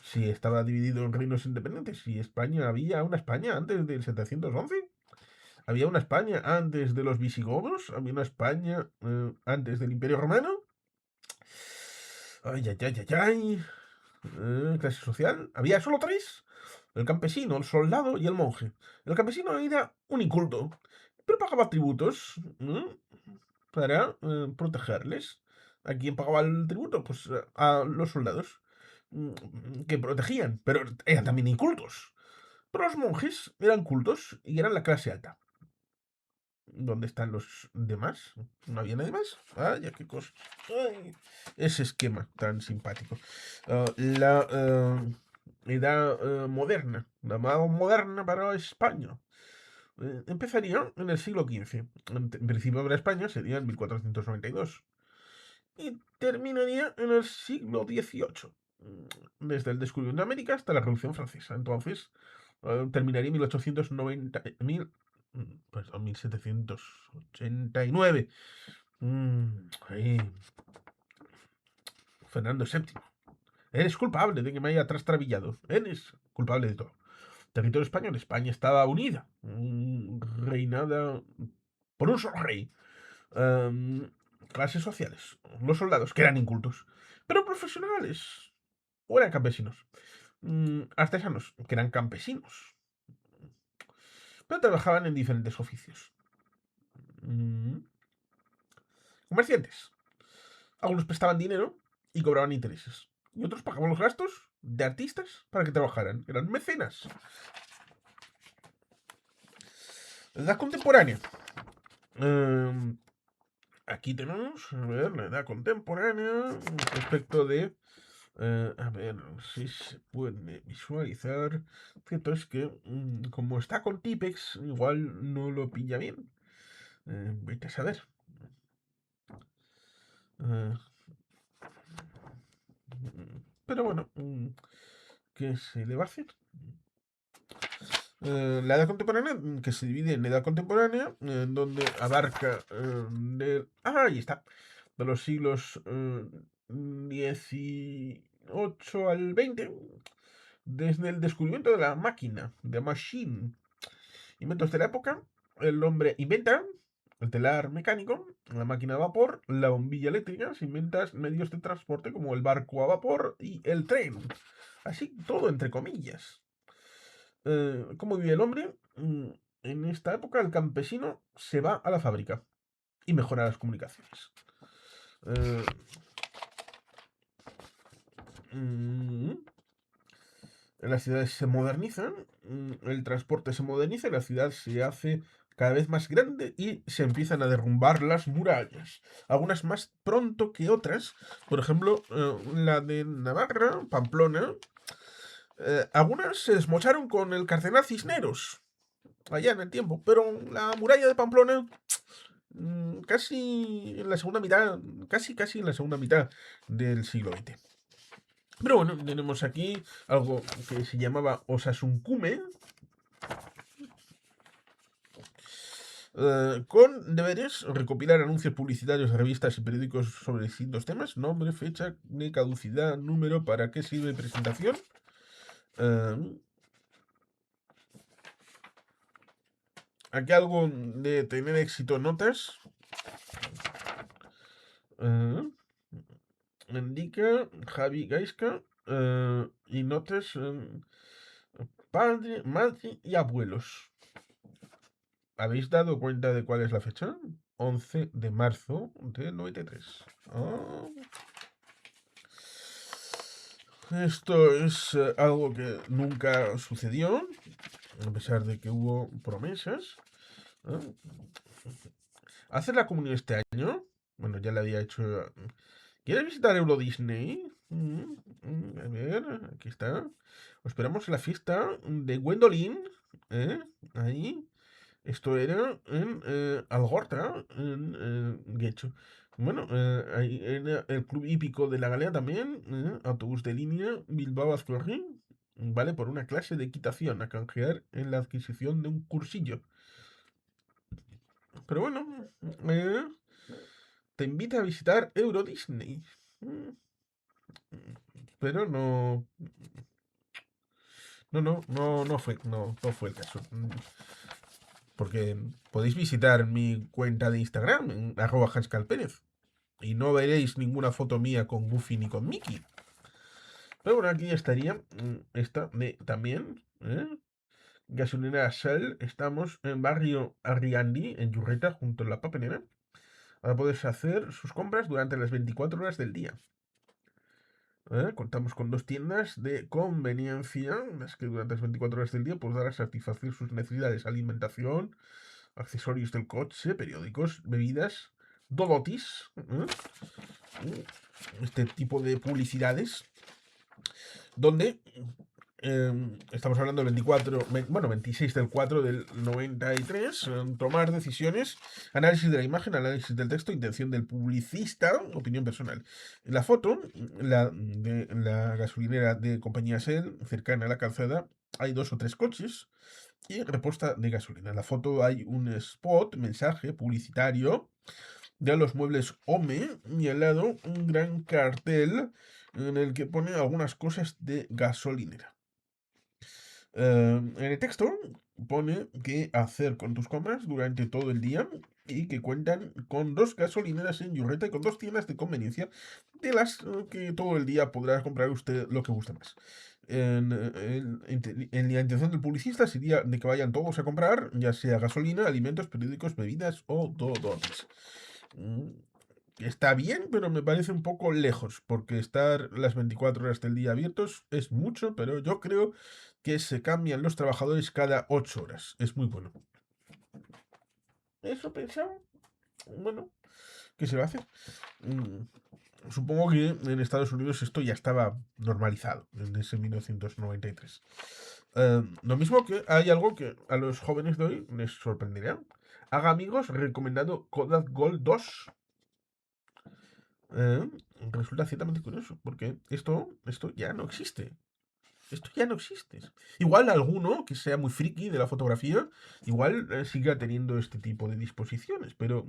Si estaba dividido en reinos independientes, si España había una España antes del 711. Había una España antes de los visigodos, había una España antes del Imperio Romano. Ay, ay, ay, ay, ay. Clase social. Había solo tres. El campesino, el soldado y el monje. El campesino era un inculto, pero pagaba tributos para protegerles. ¿A quién pagaba el tributo? Pues a los soldados que protegían, pero eran también incultos. Pero los monjes eran cultos y eran la clase alta. ¿Dónde están los demás? ¿No había nadie más? Vaya, qué cosa. Ay, ese esquema tan simpático. La edad moderna, la edad moderna para España. Empezaría en el siglo XV. En principio para España sería en 1492. Y terminaría en el siglo XVIII. Desde el descubrimiento de América hasta la Revolución Francesa. Entonces, terminaría en 1890, perdón, 1789. Ahí, Fernando VII. Eres culpable de que me haya trastrabillado. Eres culpable de todo. Territorio español. España estaba unida. Reinada por un solo rey. clases sociales. Los soldados, que eran incultos, pero profesionales, o eran campesinos. Artesanos, que eran campesinos, pero trabajaban en diferentes oficios. Mm, Comerciantes. Algunos prestaban dinero y cobraban intereses. Y otros pagaban los gastos de artistas para que trabajaran. Eran mecenas. La edad contemporánea. Eh, Aquí tenemos, a ver, la edad contemporánea respecto de... a ver si se puede visualizar. Cierto es que, como está con Tipex, igual no lo pilla bien. Vete a saber. Eh, pero bueno, ¿qué se le va a hacer? La edad contemporánea, que se divide en edad contemporánea, donde abarca ahí está, de los siglos 18 al 20, desde el descubrimiento de la máquina, de machine, inventos de la época, el hombre inventa el telar mecánico, la máquina a vapor, la bombilla eléctrica, se inventan medios de transporte como el barco a vapor y el tren. Así, todo entre comillas. ¿Cómo vive el hombre? En esta época el campesino se va a la fábrica y mejora las comunicaciones. Eh, mm, las ciudades se modernizan, el transporte se moderniza y la ciudad se hace cada vez más grande y se empiezan a derrumbar las murallas. Algunas más pronto que otras. Por ejemplo, la de Navarra, Pamplona. Algunas se desmocharon con el cardenal Cisneros allá en el tiempo, pero la muralla de Pamplona casi en la segunda mitad, casi en la segunda mitad del siglo XX. Pero bueno, tenemos aquí algo que se llamaba Osasuncume, con deberes: recopilar anuncios publicitarios de revistas y periódicos sobre distintos temas, nombre, fecha de caducidad, número, para qué sirve presentación. Aquí algo de tener éxito en notas. Indica Javi Gaisca, y notas padre, madre y abuelos. ¿Habéis dado cuenta de cuál es la fecha? 11 de marzo de 93. Ah. Esto es algo que nunca sucedió, a pesar de que hubo promesas. ¿Hacer la comunión este año? Bueno, ya le había hecho. ¿Quieres visitar Euro Disney? A ver, aquí está. Os esperamos en la fiesta de Gwendolyn. Ahí. Esto era en Algorta, en Guecho. Bueno, ahí en el club hípico de la Galea también. Autobús de línea Bilbao Azcorri. Vale por una clase de equitación a canjear en la adquisición de un cursillo. Pero bueno, eh, te invita a visitar Euro Disney. Pero no. No fue el caso. Porque podéis visitar mi cuenta de Instagram, en @hanscalpérez, y no veréis ninguna foto mía con Goofy ni con Mickey. Pero bueno, aquí estaría esta de también. Gasolinera Shell. Estamos en barrio Arriandi, en Yurreta, junto a la papelera. Para poder hacer sus compras durante las 24 horas del día. Contamos con 2 tiendas de conveniencia, las que durante las 24 horas del día podrán satisfacer sus necesidades: alimentación, accesorios del coche, periódicos, bebidas, dolotis, este tipo de publicidades, donde estamos hablando del 26 del 4 del 93, tomar decisiones, análisis de la imagen, análisis del texto, intención del publicista, opinión personal. La foto, de la gasolinera de compañía Shell, cercana a la calzada, hay 2 o 3 coches y reposta de gasolina. En la foto hay un spot, mensaje publicitario de los muebles Home, y al lado un gran cartel en el que pone algunas cosas de gasolinera. En el texto pone qué hacer con tus compras durante todo el día y que cuentan con 2 gasolineras en Yurreta y con 2 tiendas de conveniencia de las que todo el día podrá comprar usted lo que guste más. En la intención del publicista sería de que vayan todos a comprar, ya sea gasolina, alimentos, periódicos, bebidas o donuts. Mm, Está bien, pero me parece un poco lejos, porque estar las 24 horas del día abiertos es mucho, pero yo creo que se cambian los trabajadores cada 8 horas. Es muy bueno. Eso pensaba. Bueno, ¿qué se va a hacer? Mm, Supongo que en Estados Unidos esto ya estaba normalizado en ese 1993. Lo mismo que hay algo que a los jóvenes de hoy les sorprenderá. Haga amigos recomendado Kodak Gold 2. Eh, Resulta ciertamente curioso, porque esto ya no existe. Esto ya no existe. Igual alguno que sea muy friki de la fotografía, igual siga teniendo este tipo de disposiciones, pero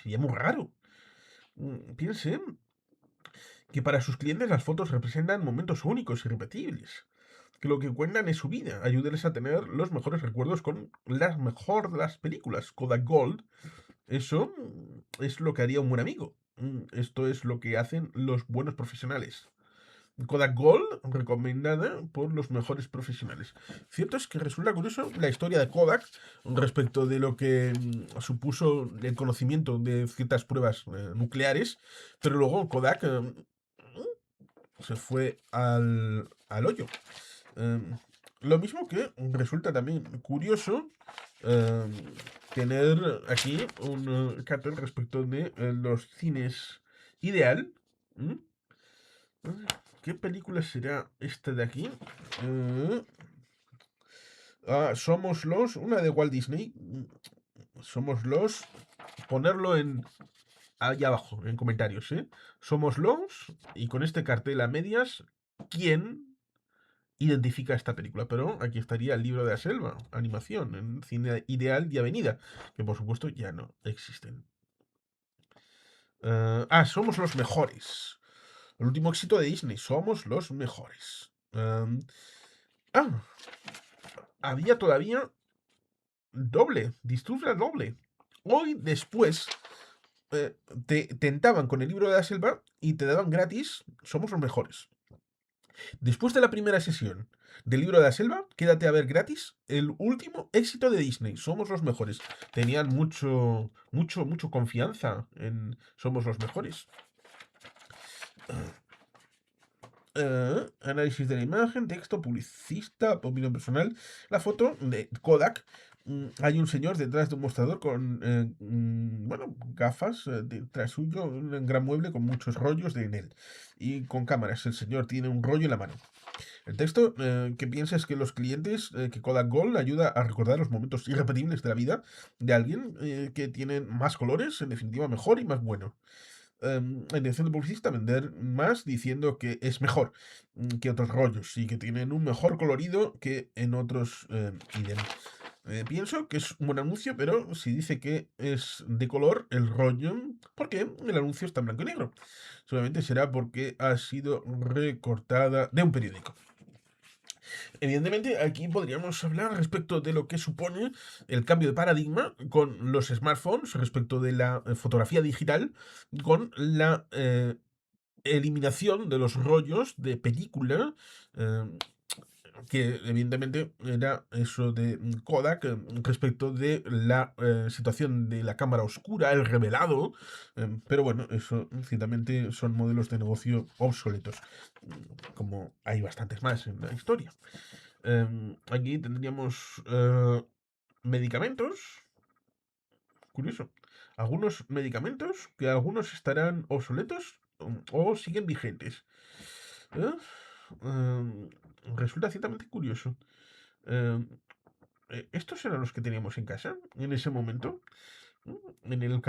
sería muy raro. Piensen que para sus clientes las fotos representan momentos únicos y repetibles. Que lo que cuentan es su vida, ayúdenles a tener los mejores recuerdos con las mejor de las películas. Kodak Gold, eso es lo que haría un buen amigo. Esto es lo que hacen los buenos profesionales. Kodak Gold, recomendada por los mejores profesionales. Cierto es que resulta curioso la historia de Kodak respecto de lo que supuso el conocimiento de ciertas pruebas nucleares, pero luego Kodak se fue al hoyo. Em, lo mismo que resulta también curioso em, tener aquí un cartel respecto de los cines ideal. ¿Mm? ¿Qué película será esta de aquí? Eh, Somos los. Una de Walt Disney. Somos los. Ponerlo en. Ahí abajo, en comentarios, ¿eh? Somos los. Y con este cartel a medias. ¿Quién identifica esta película? Pero aquí estaría el libro de la selva, animación, en cine ideal y avenida. Que por supuesto ya no existen. Somos los mejores. El último éxito de Disney. Somos los mejores. Ah, Había todavía doble, disfruta doble. Hoy después te tentaban con el libro de la selva y te daban gratis Somos los mejores. Después de la primera sesión del libro de la selva, quédate a ver gratis el último éxito de Disney, Somos los mejores. Tenían mucho confianza en Somos los mejores. Análisis de la imagen, texto, publicista, opinión personal. La foto de Kodak. Hay un señor detrás de un mostrador con, bueno, gafas detrás suyo, un gran mueble con muchos rollos en él. Y con cámaras. El señor tiene un rollo en la mano. El texto que piensa es que los clientes, que Kodak Gold ayuda a recordar los momentos irrepetibles de la vida de alguien que tienen más colores, en definitiva mejor y más bueno. La intención del publicista vender más diciendo que es mejor que otros rollos y que tienen un mejor colorido que en otros idem. Pienso que es un buen anuncio, pero si dice que es de color el rollo, ¿por qué el anuncio está en blanco y negro? Solamente será porque ha sido recortada de un periódico. Evidentemente, aquí podríamos hablar respecto de lo que supone el cambio de paradigma con los smartphones respecto de la fotografía digital, con la eliminación de los rollos de película, eh, que evidentemente era eso de Kodak respecto de la situación de la cámara oscura, el revelado, pero bueno, eso ciertamente son modelos de negocio obsoletos, como hay bastantes más en la historia. Aquí tendríamos medicamentos. Curioso. Algunos medicamentos que algunos estarán obsoletos o siguen vigentes. ¿Eh? Em, Resulta ciertamente curioso. Em, ¿Estos eran los que teníamos en casa en ese momento? En el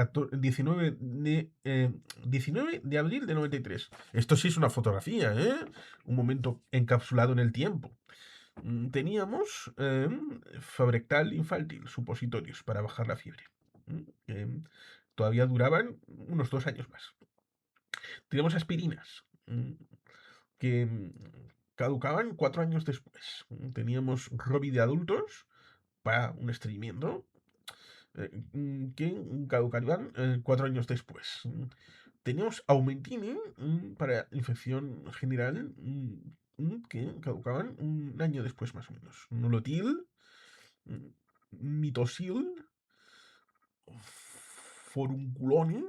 19 de abril de 93. Esto sí es una fotografía, ¿eh? Un momento encapsulado en el tiempo. Teníamos Fabrectal infantil, supositorios para bajar la fiebre. Todavía duraban unos 2 años más. Teníamos aspirinas, que caducaban 4 años después. Teníamos Robi de adultos para un estreñimiento. que caducarían 4 años después. Teníamos Aumentine para infección general que caducaban un año después más o menos. Nolotil, mm, Mitosil, Forunculone,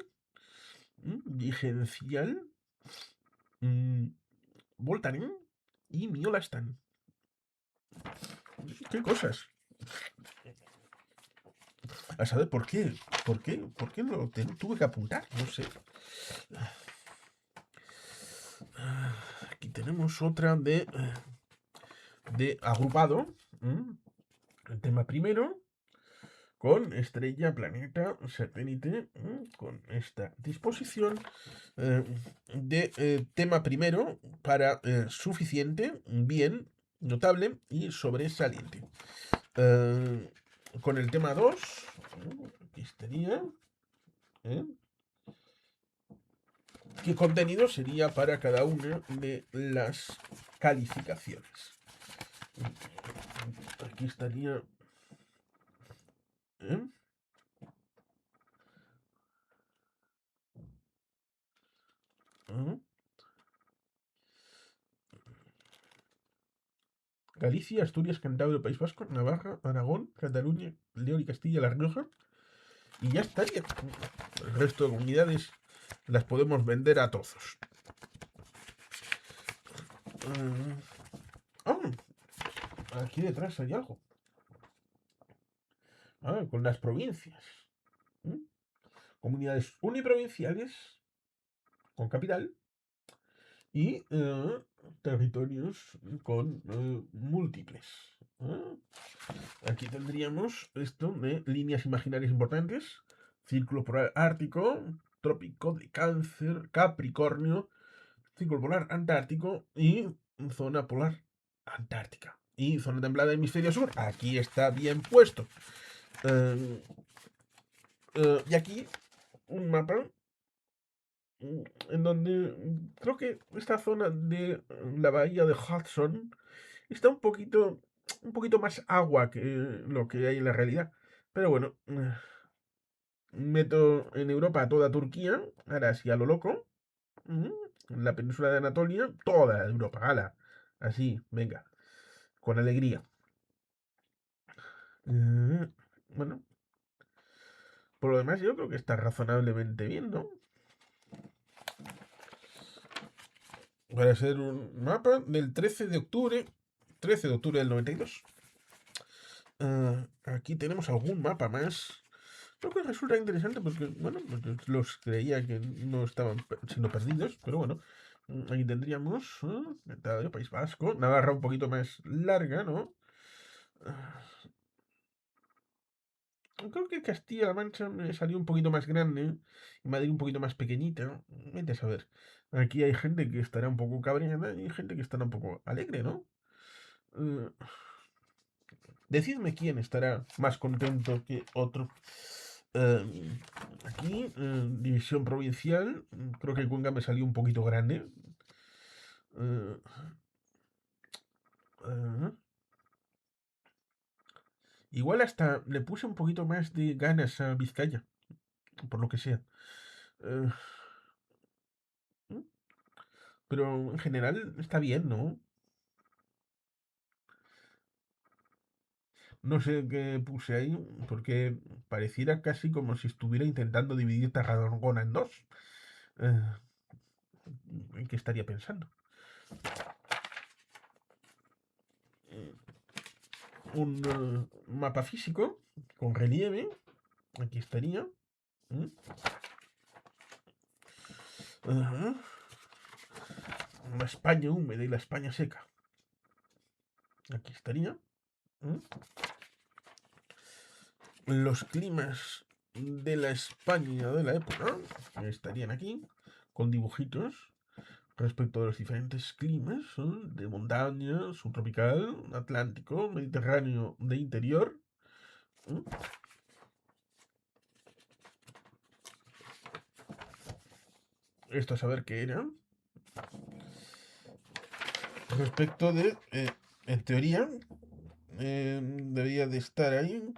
Vigencial, mm, Voltaren y Miolastan. ¿Qué cosas? A saber por qué. ¿Por qué? ¿Por qué tuve que apuntar? No sé. Aquí tenemos otra de agrupado. El tema primero. Con estrella, planeta, satélite. Con esta disposición de tema primero para suficiente, bien, notable y sobresaliente. Con el tema 2, aquí estaría. ¿Qué contenido sería para cada una de las calificaciones? Aquí estaría. ¿eh? ¿eh? Galicia, Asturias, Cantabria, País Vasco, Navarra, Aragón, Cataluña, León y Castilla-La Rioja. Y ya estaría. El resto de comunidades las podemos vender a trozos. Aquí detrás hay algo. Con las provincias. Comunidades uniprovinciales con capital y territorios con múltiples. Aquí tendríamos esto de líneas imaginarias importantes: Círculo Polar Ártico, Trópico de Cáncer, Capricornio, Círculo Polar Antártico y Zona Polar Antártica. Y zona templada hemisferio sur. Aquí está bien puesto. Y aquí un mapa en donde creo que esta zona de la bahía de Hudson está un poquito más agua que lo que hay en la realidad. Pero bueno, meto en Europa toda Turquía, ahora sí a lo loco. La península de Anatolia, toda Europa, ala. Así, venga, con alegría. Bueno, por lo demás yo creo que está razonablemente bien, ¿no? Para ser un mapa del 13 de octubre del 92. Aquí tenemos algún mapa más. Lo que resulta interesante porque, bueno, los creía que no estaban siendo perdidos, pero bueno. Aquí tendríamos País Vasco, Navarra un poquito más larga, ¿no? Creo que Castilla-La Mancha me salió un poquito más grande y Madrid un poquito más pequeñita. Vete a saber. Aquí hay gente que estará un poco cabreada y hay gente que estará un poco alegre, ¿no? Eh, Decidme quién estará más contento que otro. Aquí, división provincial. Creo que Cuenca me salió un poquito grande. Eh, eh, Igual hasta le puse un poquito más de ganas a Vizcaya, por lo que sea. Eh, pero en general está bien, ¿no? No sé qué puse ahí, porque pareciera casi como si estuviera intentando dividir Tarragona en dos. Eh, ¿En qué estaría pensando? Un mapa físico con relieve. Aquí estaría. Ajá. La España húmeda y la España seca. Aquí estaría. Los climas de la España de la época estarían aquí, con dibujitos respecto a los diferentes climas de montaña, subtropical, atlántico, mediterráneo de interior. Esto a saber qué era. Respecto de, en teoría, debería de estar ahí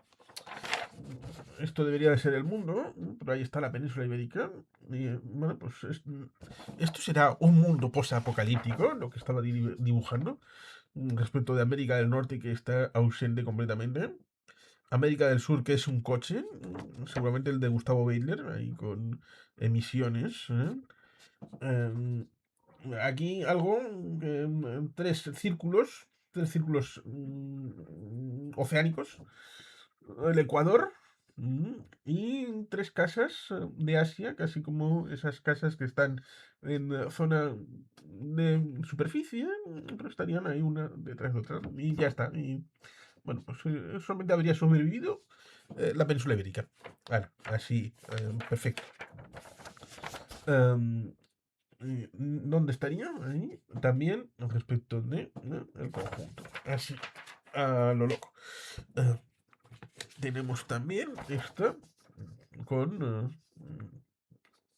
esto debería de ser el mundo, ¿no? Pero ahí está la península ibérica. Y bueno, pues esto será un mundo post-apocalíptico, lo que estaba dibujando, respecto de América del Norte, que está ausente completamente. América del Sur, que es un coche, seguramente el de Gustavo Beitler, ahí con emisiones. Em, Aquí algo, tres círculos oceánicos, el Ecuador, y tres casas de Asia, casi como esas casas que están en zona de superficie, pero estarían ahí una detrás de otra, y ya está. Y bueno, pues solamente habría sobrevivido la península ibérica. Bueno, así, perfecto. Em, ¿Dónde estaría? Ahí también respecto de el conjunto. Así, a lo loco. Eh, Tenemos también esta con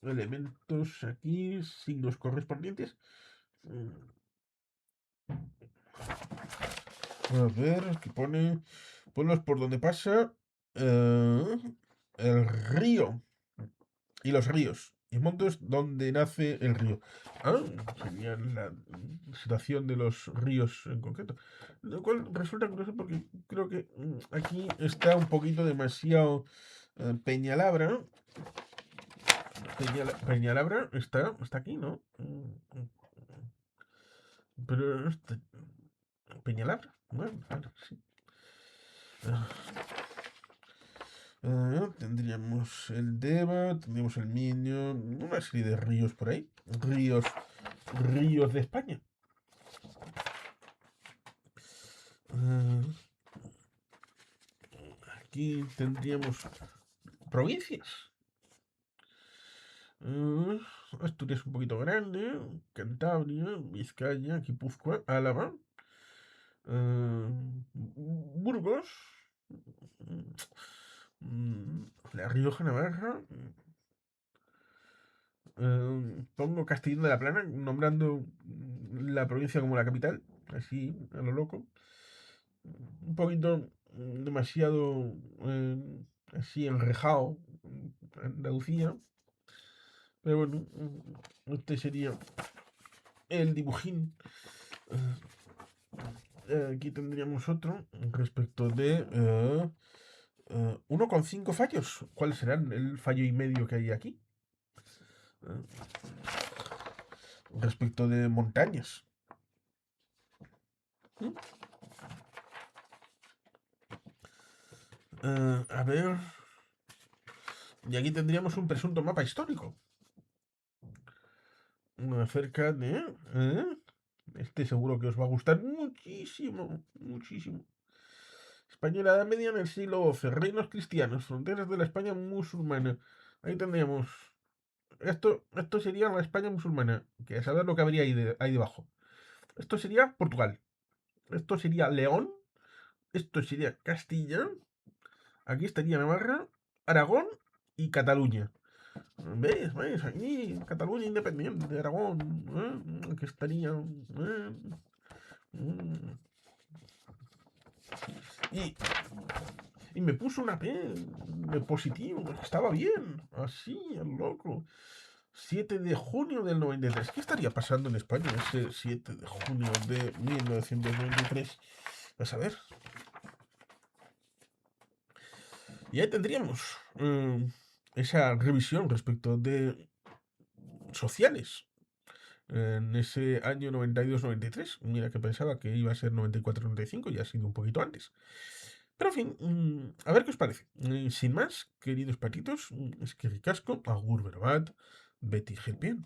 elementos aquí, signos correspondientes. A ver, aquí pone pueblos por donde pasa eh, el río y los ríos. Y montes donde nace el río. Ah, sería la situación de los ríos en concreto. Lo cual resulta curioso porque creo que aquí está un poquito demasiado Peñalabra. Peñalabra está aquí, ¿no? Pero Peñalabra. Bueno, claro, sí. Ah, tendríamos el Deva, tendríamos el Miño, una serie de ríos por ahí. Ríos de España. Ah, aquí tendríamos provincias. Ah, Asturias un poquito grande, Cantabria, Vizcaya, Guipúzcoa, Álava, ah, Burgos, La Rioja, Navarra. Pongo Castellón de la Plana, nombrando la provincia como la capital, así, a lo loco. Un poquito demasiado así enrejado, Andalucía. Pero bueno, este sería el dibujín. Aquí tendríamos otro respecto de 1,5 fallos. ¿Cuáles serán el fallo y medio que hay aquí? Eh, Respecto de montañas. ¿Mm? A ver. Y aquí tendríamos un presunto mapa histórico. Acerca de. ¿eh? Este seguro que os va a gustar muchísimo. Muchísimo. España en la Edad Media en el siglo XII. Reinos cristianos. Fronteras de la España musulmana. Ahí tendríamos. Esto sería la España musulmana. Que a saber lo que habría ahí debajo. Esto sería Portugal. Esto sería León. Esto sería Castilla. Aquí estaría Navarra, Aragón y Cataluña. ¿Ves? ¿Ves? Aquí, Cataluña independiente de Aragón. Aquí estaría. Mm. Y, y me puso una P de positivo. Estaba bien. Así, el loco. 7 de junio del 93. ¿Qué estaría pasando en España ese 7 de junio de 1993? A ver. Y ahí tendríamos esa revisión respecto de sociales en ese año 92-93. Mira que pensaba que iba a ser 94-95 y ha sido un poquito antes. Pero en fin, a ver qué os parece. Sin más, queridos patitos, es que ricasco, agur verbat, Betty Gelpien.